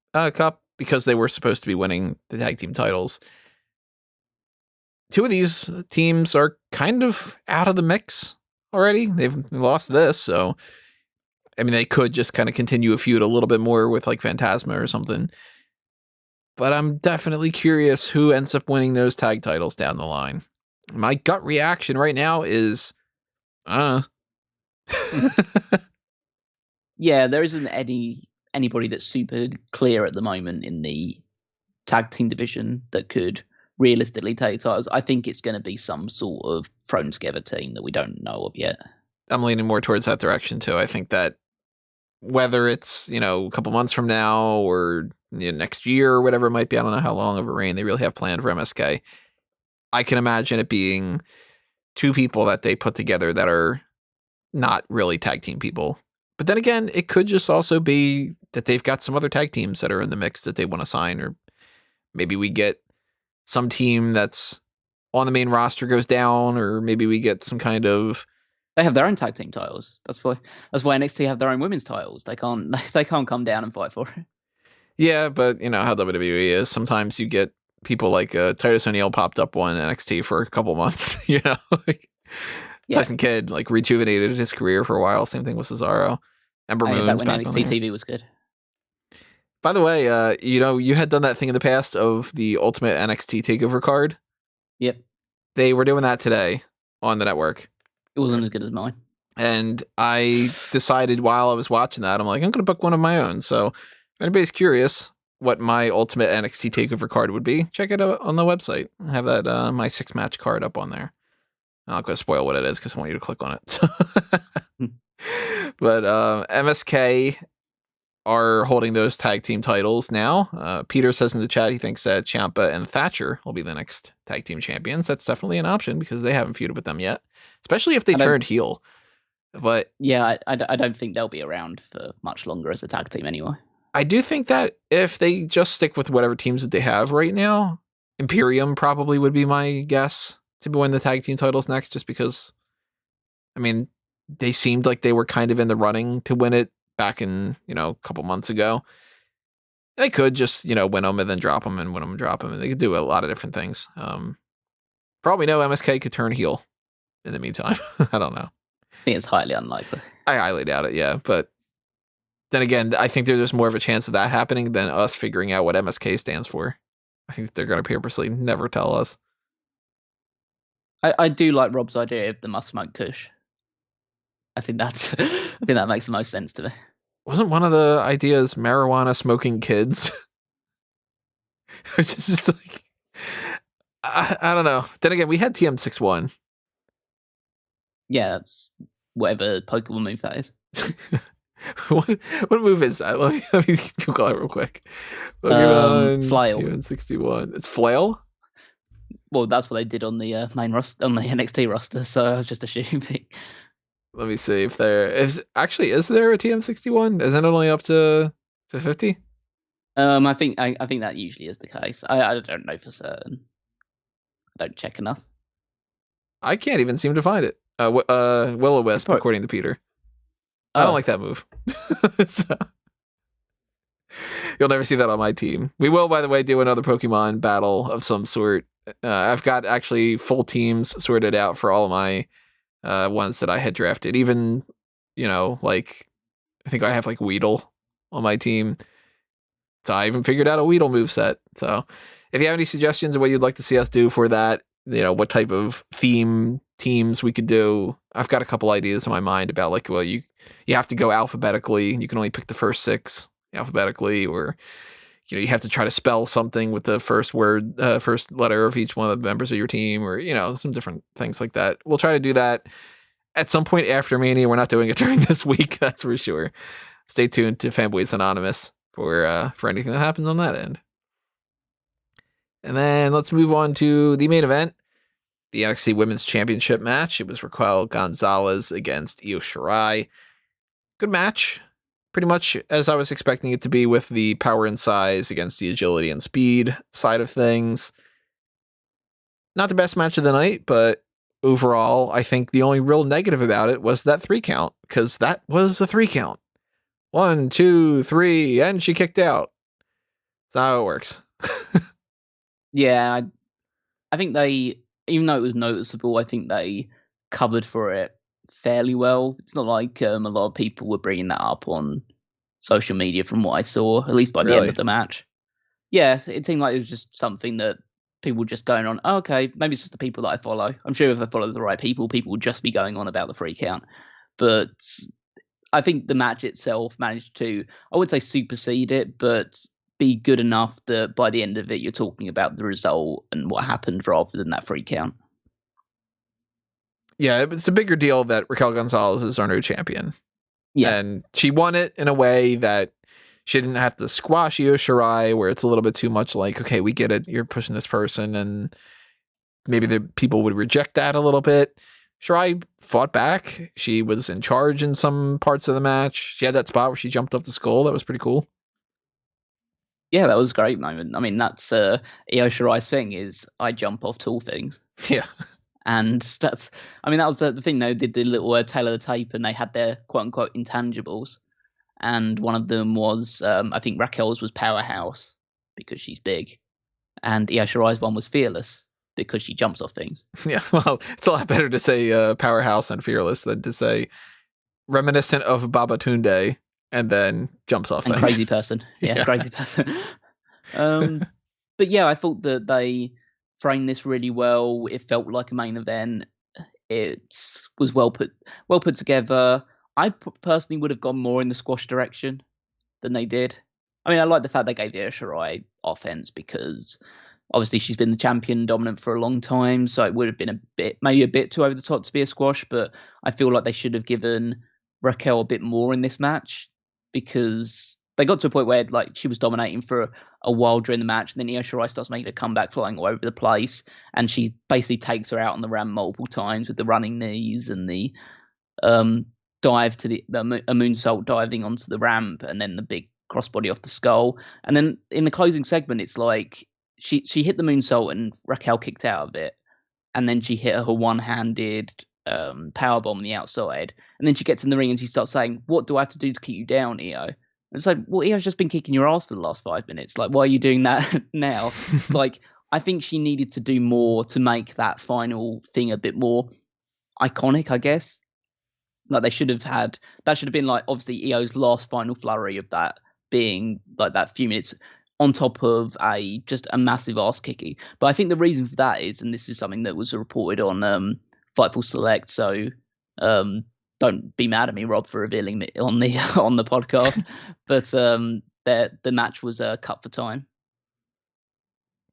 because they were supposed to be winning the tag team titles. Two of these teams are kind of out of the mix already. They've lost this, so I mean, they could just kind of continue a feud a little bit more with like Fantasma or something. But I'm definitely curious who ends up winning those tag titles down the line. My gut reaction right now is, Yeah, there isn't anybody that's super clear at the moment in the tag team division that could realistically take titles. I think it's going to be some sort of thrown together team that we don't know of yet. I'm leaning more towards that direction too. I think that whether it's, a couple months from now or next year or whatever it might be, I don't know how long of a reign they really have planned for MSK. I can imagine it being two people that they put together that are not really tag team people. But then again, it could just also be that they've got some other tag teams that are in the mix that they want to sign, or maybe we get some team that's on the main roster goes down, or maybe we get some kind of... They have their own tag team titles. That's why NXT have their own women's titles. They can't come down and fight for it. Yeah, but you know how WWE is. Sometimes you get people like Titus O'Neil popped up on NXT for a couple months, like Tyson Kidd like rejuvenated his career for a while. Same thing with Cesaro. Ember Moon's when back NXT on there. TV was good. By the way, you had done that thing in the past of the Ultimate NXT TakeOver card. Yep. They were doing that today on the network. It wasn't as good as mine. And I decided while I was watching that, I'm like, I'm going to book one of my own. So if anybody's curious what my Ultimate NXT TakeOver card would be, check it out on the website. I have that my 6-match card up on there. I'm not going to spoil what it is because I want you to click on it. But MSK are holding those tag team titles now. Peter says in the chat he thinks that Ciampa and Thatcher will be the next tag team champions. That's definitely an option because they haven't feuded with them yet, especially if they turned heel. But yeah, I don't think they'll be around for much longer as a tag team anyway. I do think that if they just stick with whatever teams that they have right now, Imperium probably would be my guess to win the tag team titles next, just because, I mean, they seemed like they were kind of in the running to win it back in, a couple months ago. They could just, win them and then drop them and win them and drop them. And they could do a lot of different things. Probably no MSK could turn heel in the meantime. I don't know. I think it's highly unlikely. I highly doubt it, yeah. But then again, I think there's more of a chance of that happening than us figuring out what MSK stands for. I think they're going to purposely never tell us. I do like Rob's idea of the must smoke Kush. I think that makes the most sense to me. Wasn't one of the ideas marijuana smoking kids? It's just like, I don't know. Then again, we had TM61. Yeah, that's whatever Pokemon move that is. What move is that? Let me Google it real quick. Pokemon Flail. TM61. It's Flail? Well, that's what they did on the main roster, on the NXT roster, so I was just assuming. Let me see if there is there a TM61? Isn't it only up to 50? I think that usually is the case. I don't know for certain. I don't check enough. I can't even seem to find it. Will-O-Wisp, according to Peter. I don't like that move. So, you'll never see that on my team. We will, by the way, do another Pokemon battle of some sort. I've got actually full teams sorted out for all of my ones that I had drafted. Even, like, I think I have like Weedle on my team. So I even figured out a Weedle moveset. So if you have any suggestions of what you'd like to see us do for that, what type of theme teams we could do, I've got a couple ideas in my mind about like, well, you have to go alphabetically. You can only pick the first 6 alphabetically, or you have to try to spell something with the first letter of each one of the members of your team, or some different things like that. We'll try to do that at some point after Mania. We're not doing it during this week, that's for sure. Stay tuned to Fanboys Anonymous for anything that happens on that end. And then let's move on to the main event, the NXT Women's Championship match. It was Raquel Gonzalez against Io Shirai. Good match. pretty much as I was expecting it to be, with the power and size against the agility and speed side of things. Not the best match of the night, but overall, I think the only real negative about it was that 3 count, because that was a 3 count. 1, 2, 3, and she kicked out. That's how it works. Yeah, I think they, even though it was noticeable, I think they covered for it fairly well. It's not like a lot of people were bringing that up on social media from what I saw, at least by the end of the match. Yeah, it seemed like it was just something that people were just going on, oh, okay, maybe it's just the people that I follow. I'm sure if I follow the right people would just be going on about the 3 count. But I think the match itself managed to, I would say supersede it, but be good enough that by the end of it, you're talking about the result and what happened rather than that 3 count. Yeah, it's a bigger deal that Raquel Gonzalez is our new champion. Yeah. And she won it in a way that she didn't have to squash Io Shirai, where it's a little bit too much like, okay, we get it, you're pushing this person, and maybe the people would reject that a little bit. Shirai fought back. She was in charge in some parts of the match. She had that spot where she jumped off the skull. That was pretty cool. Yeah, that was a great moment. I mean, that's Io Shirai's thing, is I jump off tall things. Yeah. And that's, I mean, that was the thing. They did the little tail of the tape, and they had their quote unquote intangibles. And one of them was, I think Raquel's was Powerhouse because she's big. And Io Shirai's one was Fearless because she jumps off things. Yeah, well, it's a lot better to say Powerhouse and Fearless than to say reminiscent of Babatunde and then jumps off and things. Crazy person. Yeah, crazy person. But yeah, I thought that they framed this really well. It felt like a main event. It was well put together. I personally would have gone more in the squash direction than they did. I mean, I like the fact they gave Io Shirai offense because obviously she's been the champion dominant for a long time, so it would have been maybe a bit too over the top to be a squash, but I feel like they should have given Raquel a bit more in this match because they got to a point where like she was dominating for a while during the match, and then Io Shirai starts making a comeback flying all over the place, and she basically takes her out on the ramp multiple times with the running knees and the dive to a moonsault diving onto the ramp, and then the big crossbody off the skull. And then in the closing segment, it's like she hit the moonsault and Raquel kicked out of it, and then she hit her one-handed powerbomb on the outside, and then she gets in the ring and she starts saying, "What do I have to do to keep you down, Io?" And it's like, well, Io's just been kicking your ass for the last 5 minutes. Like, why are you doing that now? It's like, I think she needed to do more to make that final thing a bit more iconic, I guess. Like that should have been like obviously Io's last final flurry of that being like that few minutes on top of just a massive ass kicking. But I think the reason for that is, and this is something that was reported on Fightful Select, so don't be mad at me, Rob, for revealing it on the podcast. But the match was cut for time.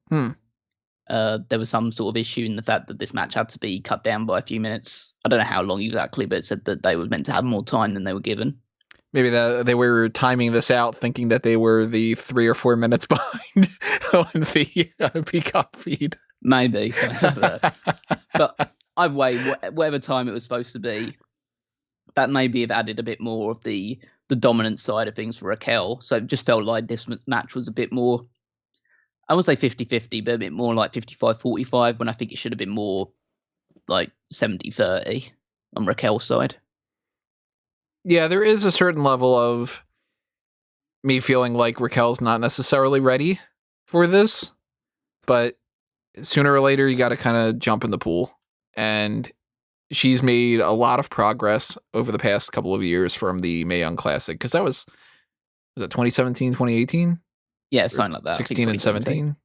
There was some sort of issue in the fact that this match had to be cut down by a few minutes. I don't know how long exactly, but it said that they were meant to have more time than they were given. Maybe they were timing this out, thinking that they were the 3 or 4 minutes behind on the Peacock feed. Maybe. But either way, whatever time it was supposed to be, that maybe have added a bit more of the dominant side of things for Raquel. So it just felt like this match was a bit more, I would say 50-50, but a bit more like 55-45, when I think it should have been more like 70-30 on Raquel's side. Yeah, there is a certain level of me feeling like Raquel's not necessarily ready for this, but sooner or later you got to kind of jump in the pool. And she's made a lot of progress over the past couple of years from the Mae Young Classic, because that was it 2017, 2018? Yeah, something like that. 16 and 17.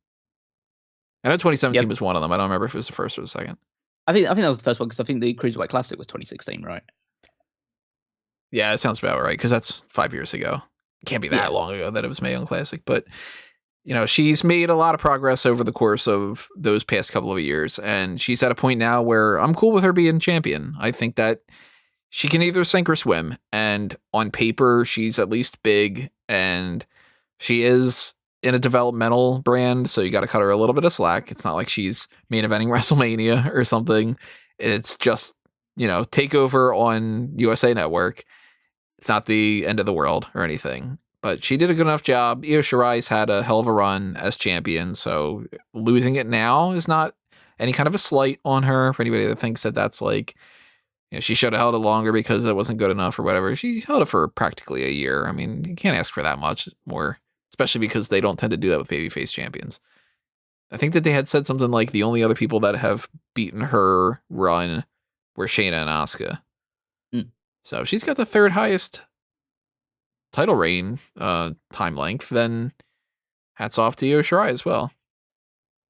I know 2017 was one of them. I don't remember if it was the first or the second. I think that was the first one, because I think the Cruiserweight Classic was 2016, right? Yeah, it sounds about right, because that's 5 years ago. It can't be that long ago that it was Mae Young Classic, but you know, she's made a lot of progress over the course of those past couple of years, and she's at a point now where I'm cool with her being champion. I think that she can either sink or swim, and on paper, she's at least big, and she is in a developmental brand, so you got to cut her a little bit of slack. It's not like she's main eventing WrestleMania or something. It's just, you know, TakeOver on USA Network. It's not the end of the world or anything. But she did a good enough job. Io Shirai's had a hell of a run as champion, so losing it now is not any kind of a slight on her. For anybody that thinks that that's like, she should have held it longer because it wasn't good enough or whatever. She held it for practically a year. I mean, you can't ask for that much more, especially because they don't tend to do that with babyface champions. I think that they had said something like the only other people that have beaten her run were Shayna and Asuka. So she's got the third highest title reign time length. Then hats off to Io Shirai as well.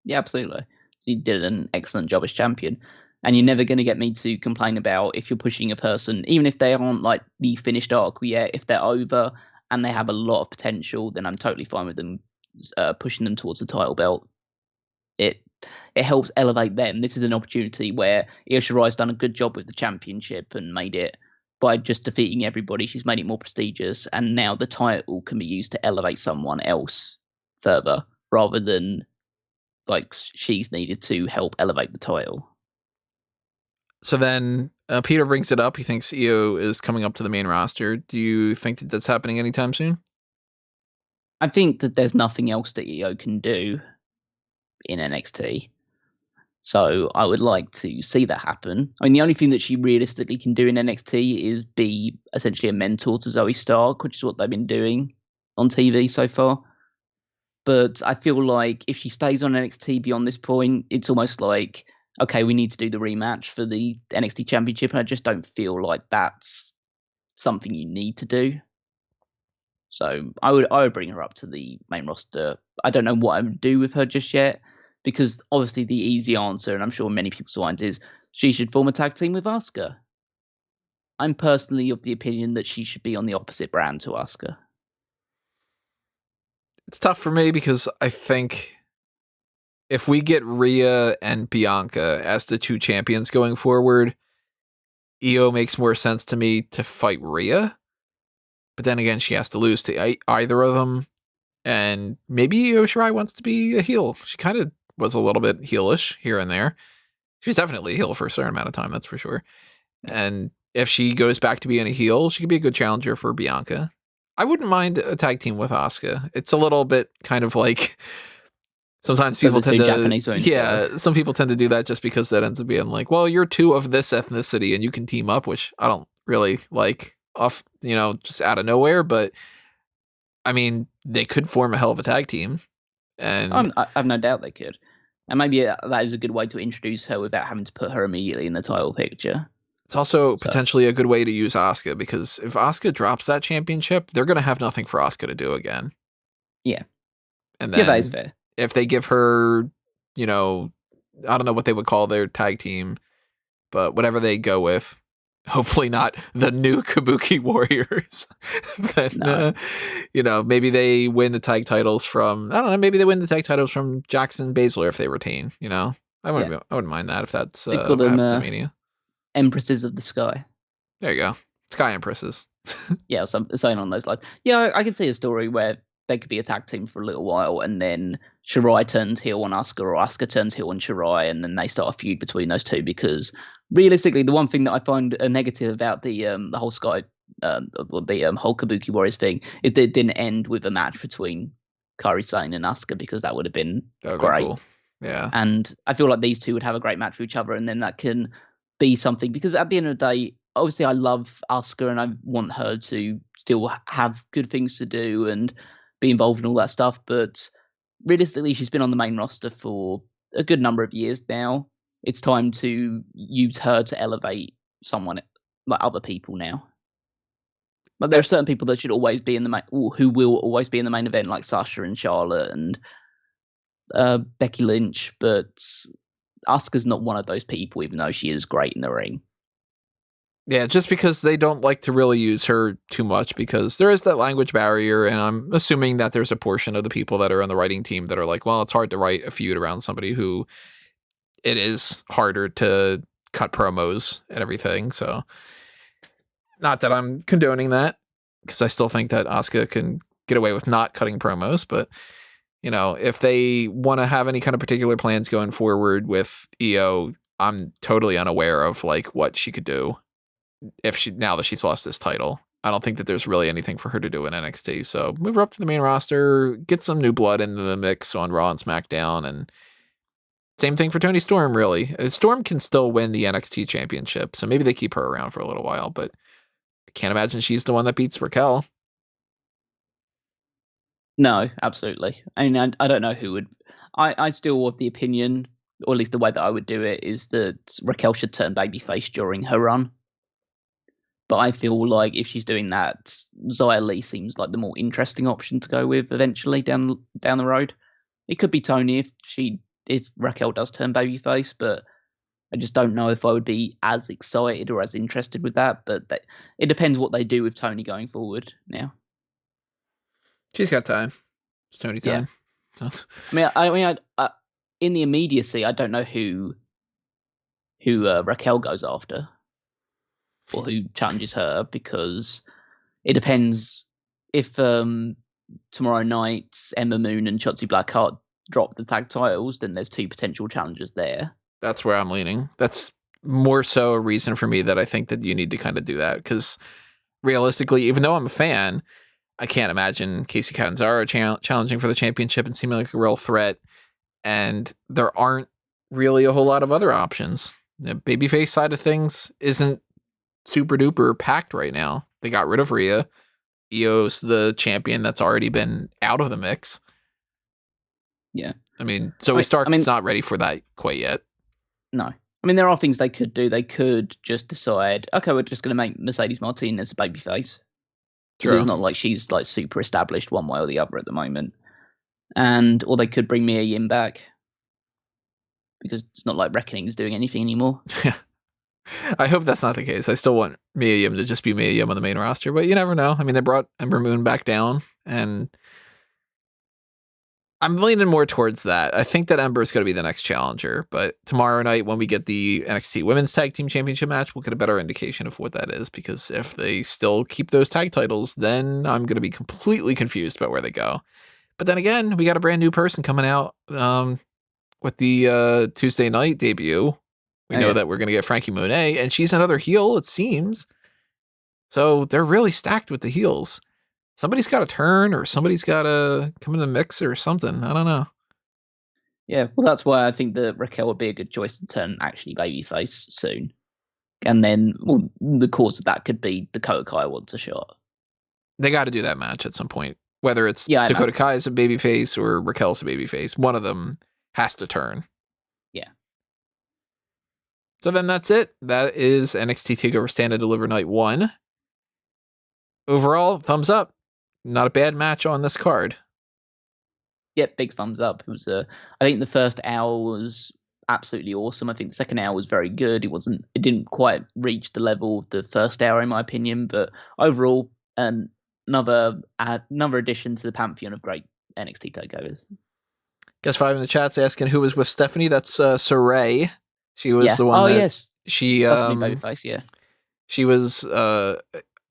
Yeah, absolutely. She did an excellent job as champion. And you're never going to get me to complain about if you're pushing a person, even if they aren't like the finished arc yet, if they're over and they have a lot of potential, then I'm totally fine with them pushing them towards the title belt. It helps elevate them. This is an opportunity where Io Shirai's done a good job with the championship and made it, by just defeating everybody, she's made it more prestigious, and now the title can be used to elevate someone else further, rather than like she's needed to help elevate the title. So then Peter brings it up. He thinks Io is coming up to the main roster. Do you think that that's happening anytime soon? I think that there's nothing else that Io can do in NXT. So I would like to see that happen. I mean, the only thing that she realistically can do in NXT is be essentially a mentor to Zoey Stark, which is what they've been doing on TV so far. But I feel like if she stays on NXT beyond this point, it's almost like, okay, we need to do the rematch for the NXT Championship, and I just don't feel like that's something you need to do. So I would bring her up to the main roster. I don't know what I would do with her just yet, because obviously the easy answer, and I'm sure many people's minds, is she should form a tag team with Asuka. I'm personally of the opinion that she should be on the opposite brand to Asuka. It's tough for me because I think if we get Rhea and Bianca as the two champions going forward, Io makes more sense to me to fight Rhea. But then again, she has to lose to either of them. And maybe Io Shirai wants to be a heel. She kind of was a little bit heelish here and there. She's definitely a heel for a certain amount of time, that's for sure. And if she goes back to being a heel, she could be a good challenger for Bianca. I wouldn't mind a tag team with Asuka. It's a little bit kind of like sometimes people tend to, some people tend to do that just because that ends up being like, well, you're two of this ethnicity and you can team up, which I don't really like off, just out of nowhere. But I mean, they could form a hell of a tag team. And I have no doubt they could. And maybe that is a good way to introduce her without having to put her immediately in the title picture. It's also potentially a good way to use Asuka, because if Asuka drops that championship, they're going to have nothing for Asuka to do again. Yeah. And then that is fair. If they give her, I don't know what they would call their tag team, but whatever they go with, hopefully not the new Kabuki Warriors. Then, maybe they win the tag titles from, I don't know, maybe they win the tag titles from Jackson Baszler if they retain, I wouldn't mind that if that's Mania. Empresses of the Sky. There you go. Sky Empresses. Yeah, something on those lines. Yeah, I can see a story where they could be a tag team for a little while, and then Shirai turns heel on Asuka, or Asuka turns heel on Shirai, and then they start a feud between those two. Because realistically, the one thing that I find a negative about the whole Sky, the whole Kabuki Warriors thing, is that it didn't end with a match between Kairi Sane and Asuka, because that would have been great. Cool. Yeah, and I feel like these two would have a great match with each other, and then that can be something, because at the end of the day, obviously I love Asuka and I want her to still have good things to do and be involved in all that stuff, but realistically she's been on the main roster for a good number of years now. It's time to use her to elevate someone, like other people now. But there are certain people that should always be in the who will always be in the main event, like Sasha and Charlotte and Becky Lynch, but Asuka's not one of those people, even though she is great in the ring. Yeah, just because they don't like to really use her too much, because there is that language barrier, and I'm assuming that there's a portion of the people that are on the writing team that are like, well, it's hard to write a feud around somebody who it is harder to cut promos and everything. So not that I'm condoning that, because I still think that Asuka can get away with not cutting promos, but if they want to have any kind of particular plans going forward with Io, I'm totally unaware of like what she could do now that she's lost this title. I don't think that there's really anything for her to do in NXT. So move her up to the main roster, get some new blood into the mix on Raw and SmackDown, and same thing for Toni Storm, really. Storm can still win the NXT championship, so maybe they keep her around for a little while, but I can't imagine she's the one that beats Raquel. No, absolutely. I mean, I don't know who would. I still have the opinion, or at least the way that I would do it, is that Raquel should turn babyface during her run. But I feel like if she's doing that, Zoey seems like the more interesting option to go with eventually down the road. It could be Toni if Raquel does turn babyface, but I just don't know if I would be as excited or as interested with that. But it depends what they do with Toni going forward now. She's got time. It's Toni time. Yeah. I mean, in the immediacy, I don't know who Raquel goes after or who challenges her, because it depends if tomorrow night Ember Moon and Shotzi Blackheart drop the tag titles, then there's two potential challengers there. That's where I'm leaning. That's more so a reason for me that I think that you need to kind of do that, because realistically, even though I'm a fan, I can't imagine Casey Catanzaro challenging for the championship and seeming like a real threat. And there aren't really a whole lot of other options. The babyface side of things isn't super duper packed right now. They got rid of Rhea. Io's the champion that's already been out of the mix. Yeah. I mean, Zoey Stark's not ready for that quite yet. No. I mean, there are things they could do. They could just decide, okay, we're just going to make Mercedes Martinez a babyface. True. It's not like she's like super established one way or the other at the moment. Or they could bring Mia Yim back, because it's not like Reckoning's doing anything anymore. I hope that's not the case. I still want Mia Yim to just be Mia Yim on the main roster, but you never know. I mean, they brought Ember Moon back down, and I'm leaning more towards that. I think that Ember is going to be the next challenger, but tomorrow night when we get the NXT Women's Tag Team Championship match, we'll get a better indication of what that is, because if they still keep those tag titles, then I'm going to be completely confused about where they go. But then again, we got a brand new person coming out with the Tuesday night debut. We know that we're going to get Frankie Monet, and she's another heel, it seems. So they're really stacked with the heels. Somebody's got to turn, or somebody's got to come in the mix or something. I don't know. Yeah, well, that's why I think that Raquel would be a good choice to turn actually babyface soon. And then the cause of that could be Dakota Kai wants a shot. They got to do that match at some point. Whether it's Dakota Kai is a babyface or Raquel's a babyface, one of them has to turn. Yeah. So then that's it. That is NXT TakeOver Stand and Deliver Night 1. Overall, thumbs up. Not a bad match on this card. Yep, big thumbs up. It was I think the first hour was absolutely awesome. I think the second hour was very good. It didn't quite reach the level of the first hour in my opinion, but overall, another addition to the pantheon of great NXT takeovers. Guess 5 in the chat's asking who was with Stephanie. That's Shirai. She was the one. Oh that yes. She babyface, yeah. She was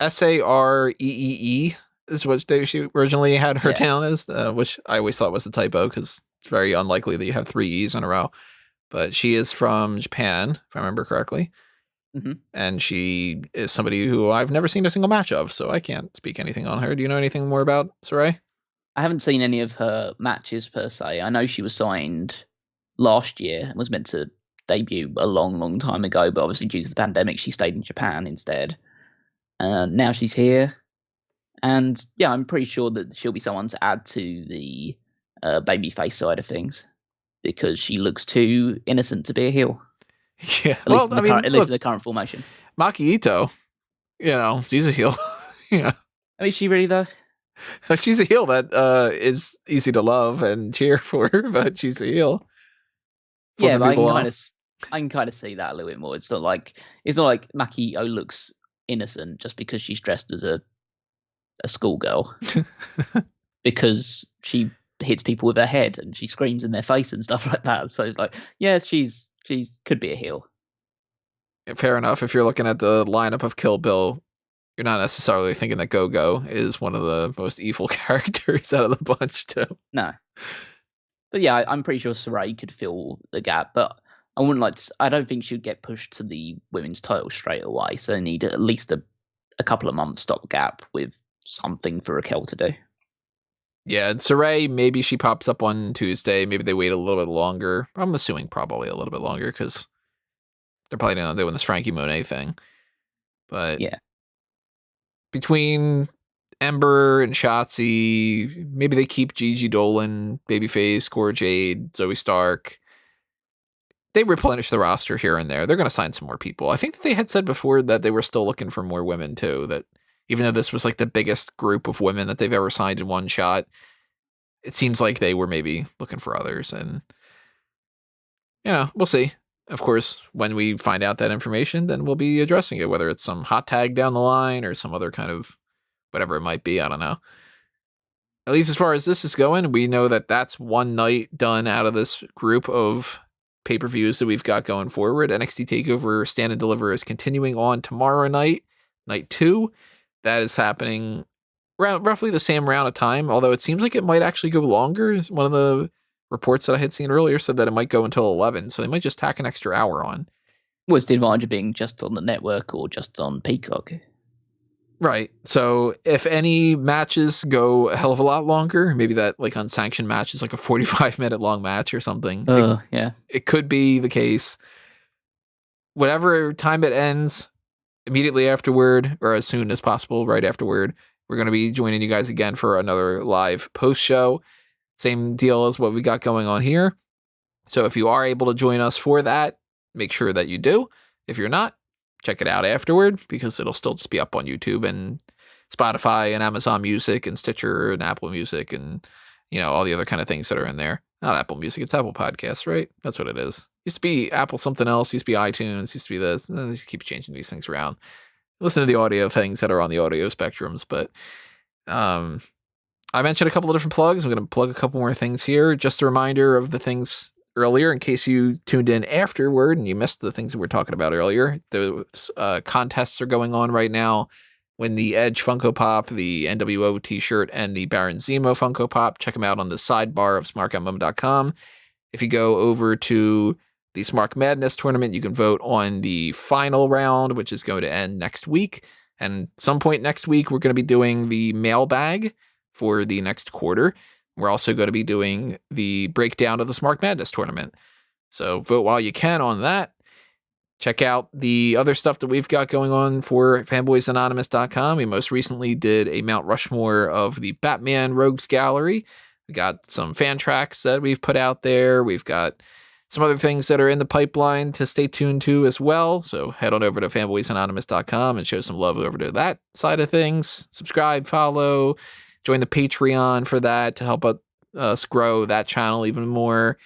Sareee is what she originally had her down as, which I always thought was a typo because it's very unlikely that you have 3 E's in a row. But she is from Japan, if I remember correctly. Mm-hmm. And she is somebody who I've never seen a single match of, so I can't speak anything on her. Do you know anything more about Shirai? I haven't seen any of her matches per se. I know she was signed last year and was meant to debut a long, long time ago, but obviously due to the pandemic, she stayed in Japan instead. Now she's here. And yeah, I'm pretty sure that she'll be someone to add to the babyface side of things, because she looks too innocent to be a heel. Yeah, at least in the current formation. Maki Ito, she's a heel. Yeah, I mean, is she really though? She's a heel that is easy to love and cheer for, but she's a heel. Yeah, but I can kind of see that a little bit more. It's not like Maki Ito looks innocent just because she's dressed as a schoolgirl, because she hits people with her head and she screams in their face and stuff like that. So it's like, yeah, she's could be a heel. Fair enough. If you're looking at the lineup of Kill Bill, you're not necessarily thinking that Go-Go is one of the most evil characters out of the bunch, too. No. But yeah, I'm pretty sure Shirai could fill the gap, but I don't think she'd get pushed to the women's title straight away. So they need at least a couple of months stopgap with something for Raquel to do. Yeah, and Ciampa, maybe she pops up on Tuesday. Maybe they wait a little bit longer. I'm assuming probably a little bit longer because they're probably not doing this Frankie Monet thing. But yeah, between Ember and Shotzi, maybe they keep Gigi Dolan, Babyface, Cora Jade, Zoey Stark. They replenish the roster here and there. They're going to sign some more people. I think that they had said before that they were still looking for more women too. That even though this was like the biggest group of women that they've ever signed in one shot, it seems like they were maybe looking for others. And, we'll see. Of course, when we find out that information, then we'll be addressing it, whether it's some hot tag down the line or some other kind of whatever it might be. I don't know. At least as far as this is going, we know that that's one night done out of this group of pay-per-views that we've got going forward. NXT TakeOver Stand and Deliver is continuing on tomorrow night 2. That is happening around roughly the same amount of time, although it seems like it might actually go longer. One of the reports that I had seen earlier said that it might go until 11, so they might just tack an extra hour on. What's the advantage of being just on the network or just on Peacock? Right. So if any matches go a hell of a lot longer, maybe that like unsanctioned match is like a 45-minute long match or something. Yeah. It could be the case. Whatever time it ends, immediately afterward, or as soon as possible, right afterward, we're going to be joining you guys again for another live post show. Same deal as what we got going on here. So if you are able to join us for that, make sure that you do. If you're not, check it out afterward because it'll still just be up on YouTube and Spotify and Amazon Music and Stitcher and Apple Music and, all the other kind of things that are in there. Not Apple Music, it's Apple Podcasts, right? That's what it is. Used to be Apple something else, used to be iTunes, used to be this. They just keep changing these things around. Listen to the audio things that are on the audio spectrums, but I mentioned a couple of different plugs. I'm going to plug a couple more things here. Just a reminder of the things earlier in case you tuned in afterward and you missed the things that we're talking about earlier. Those contests are going on right now. Win the Edge Funko Pop, the NWO t-shirt, and the Baron Zemo Funko Pop. Check them out on the sidebar of smarkoutmoment.com. If you go over to the Smark Madness tournament, you can vote on the final round, which is going to end next week. And some point next week, we're going to be doing the mailbag for the next quarter. We're also going to be doing the breakdown of the Smark Madness tournament. So vote while you can on that. Check out the other stuff that we've got going on for fanboysanonymous.com. We most recently did a Mount Rushmore of the Batman Rogues Gallery. We got some fan tracks that we've put out there. We've got some other things that are in the pipeline to stay tuned to as well. So head on over to fanboysanonymous.com and show some love over to that side of things. Subscribe, follow, join the Patreon for that to help us grow that channel even more.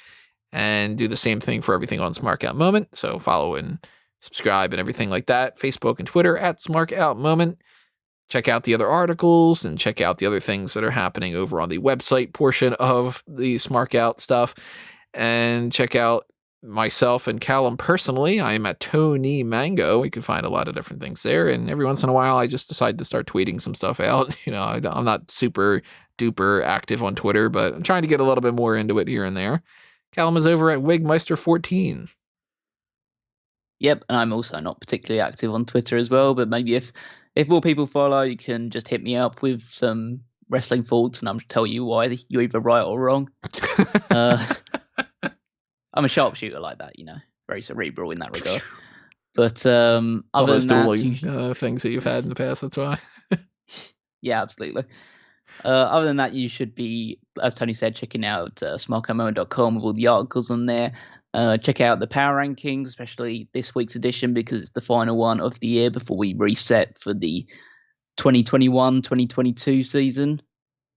And do the same thing for everything on Smark Out Moment. So follow and subscribe and everything like that. Facebook and Twitter at Smark Out Moment. Check out the other articles and check out the other things that are happening over on the website portion of the Smark Out stuff. And check out myself and Callum personally. I am at Toni Mango. You can find a lot of different things there. And every once in a while, I just decide to start tweeting some stuff out. I'm not super duper active on Twitter, but I'm trying to get a little bit more into it here and there. Callum is over at Wigmeister14. Yep, and I'm also not particularly active on Twitter as well, but maybe if more people follow, you can just hit me up with some wrestling thoughts and I'm to tell you why you're either right or wrong. I'm a sharpshooter like that, very cerebral in that regard. But all those dueling things that you've had in the past, that's why. Yeah, absolutely. Other than that, you should be, as Tony said, checking out smarkoutmoment.com with all the articles on there. Check out the power rankings, especially this week's edition, because it's the final one of the year before we reset for the 2021-2022 season.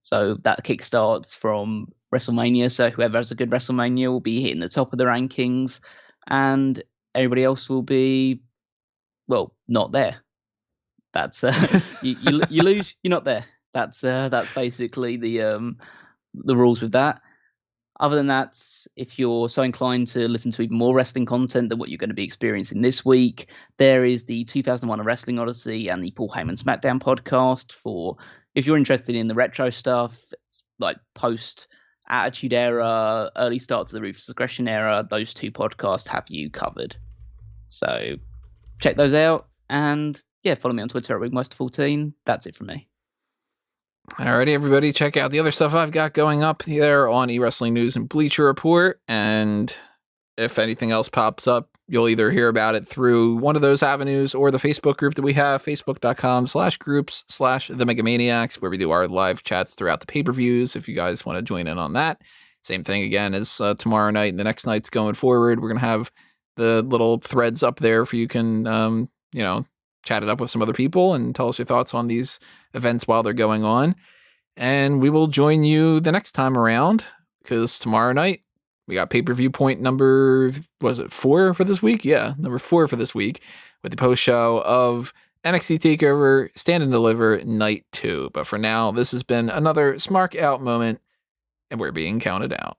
So that kickstarts from WrestleMania. So whoever has a good WrestleMania will be hitting the top of the rankings, and everybody else will be, well, not there. That's you lose, you're not there. That's basically the rules with that. Other than that, if you're so inclined to listen to even more wrestling content than what you're going to be experiencing this week, there is the 2001 Wrestling Odyssey and the Paul Heyman SmackDown podcast for if you're interested in the retro stuff, like post Attitude Era, early starts of the Ruthless Aggression Era. Those two podcasts have you covered. So check those out, and follow me on Twitter at Wingmaster14. That's it from me. Alrighty, everybody, check out the other stuff I've got going up there on eWrestling News and Bleacher Report. And if anything else pops up, you'll either hear about it through one of those avenues or the Facebook group that we have, facebook.com/groups/the Megamaniacs, where we do our live chats throughout the pay-per-views. If you guys want to join in on that. Same thing again as tomorrow night and the next nights going forward. We're going to have the little threads up there for you can, chat it up with some other people and tell us your thoughts on these events while they're going on. And we will join you the next time around, because tomorrow night we got Pay-Per-Viewpoint number, was it 4 for this week? Yeah, number 4 for this week, with the post show of NXT TakeOver Stand and Deliver Night 2. But for now, this has been another Smark out moment, and we're being counted out.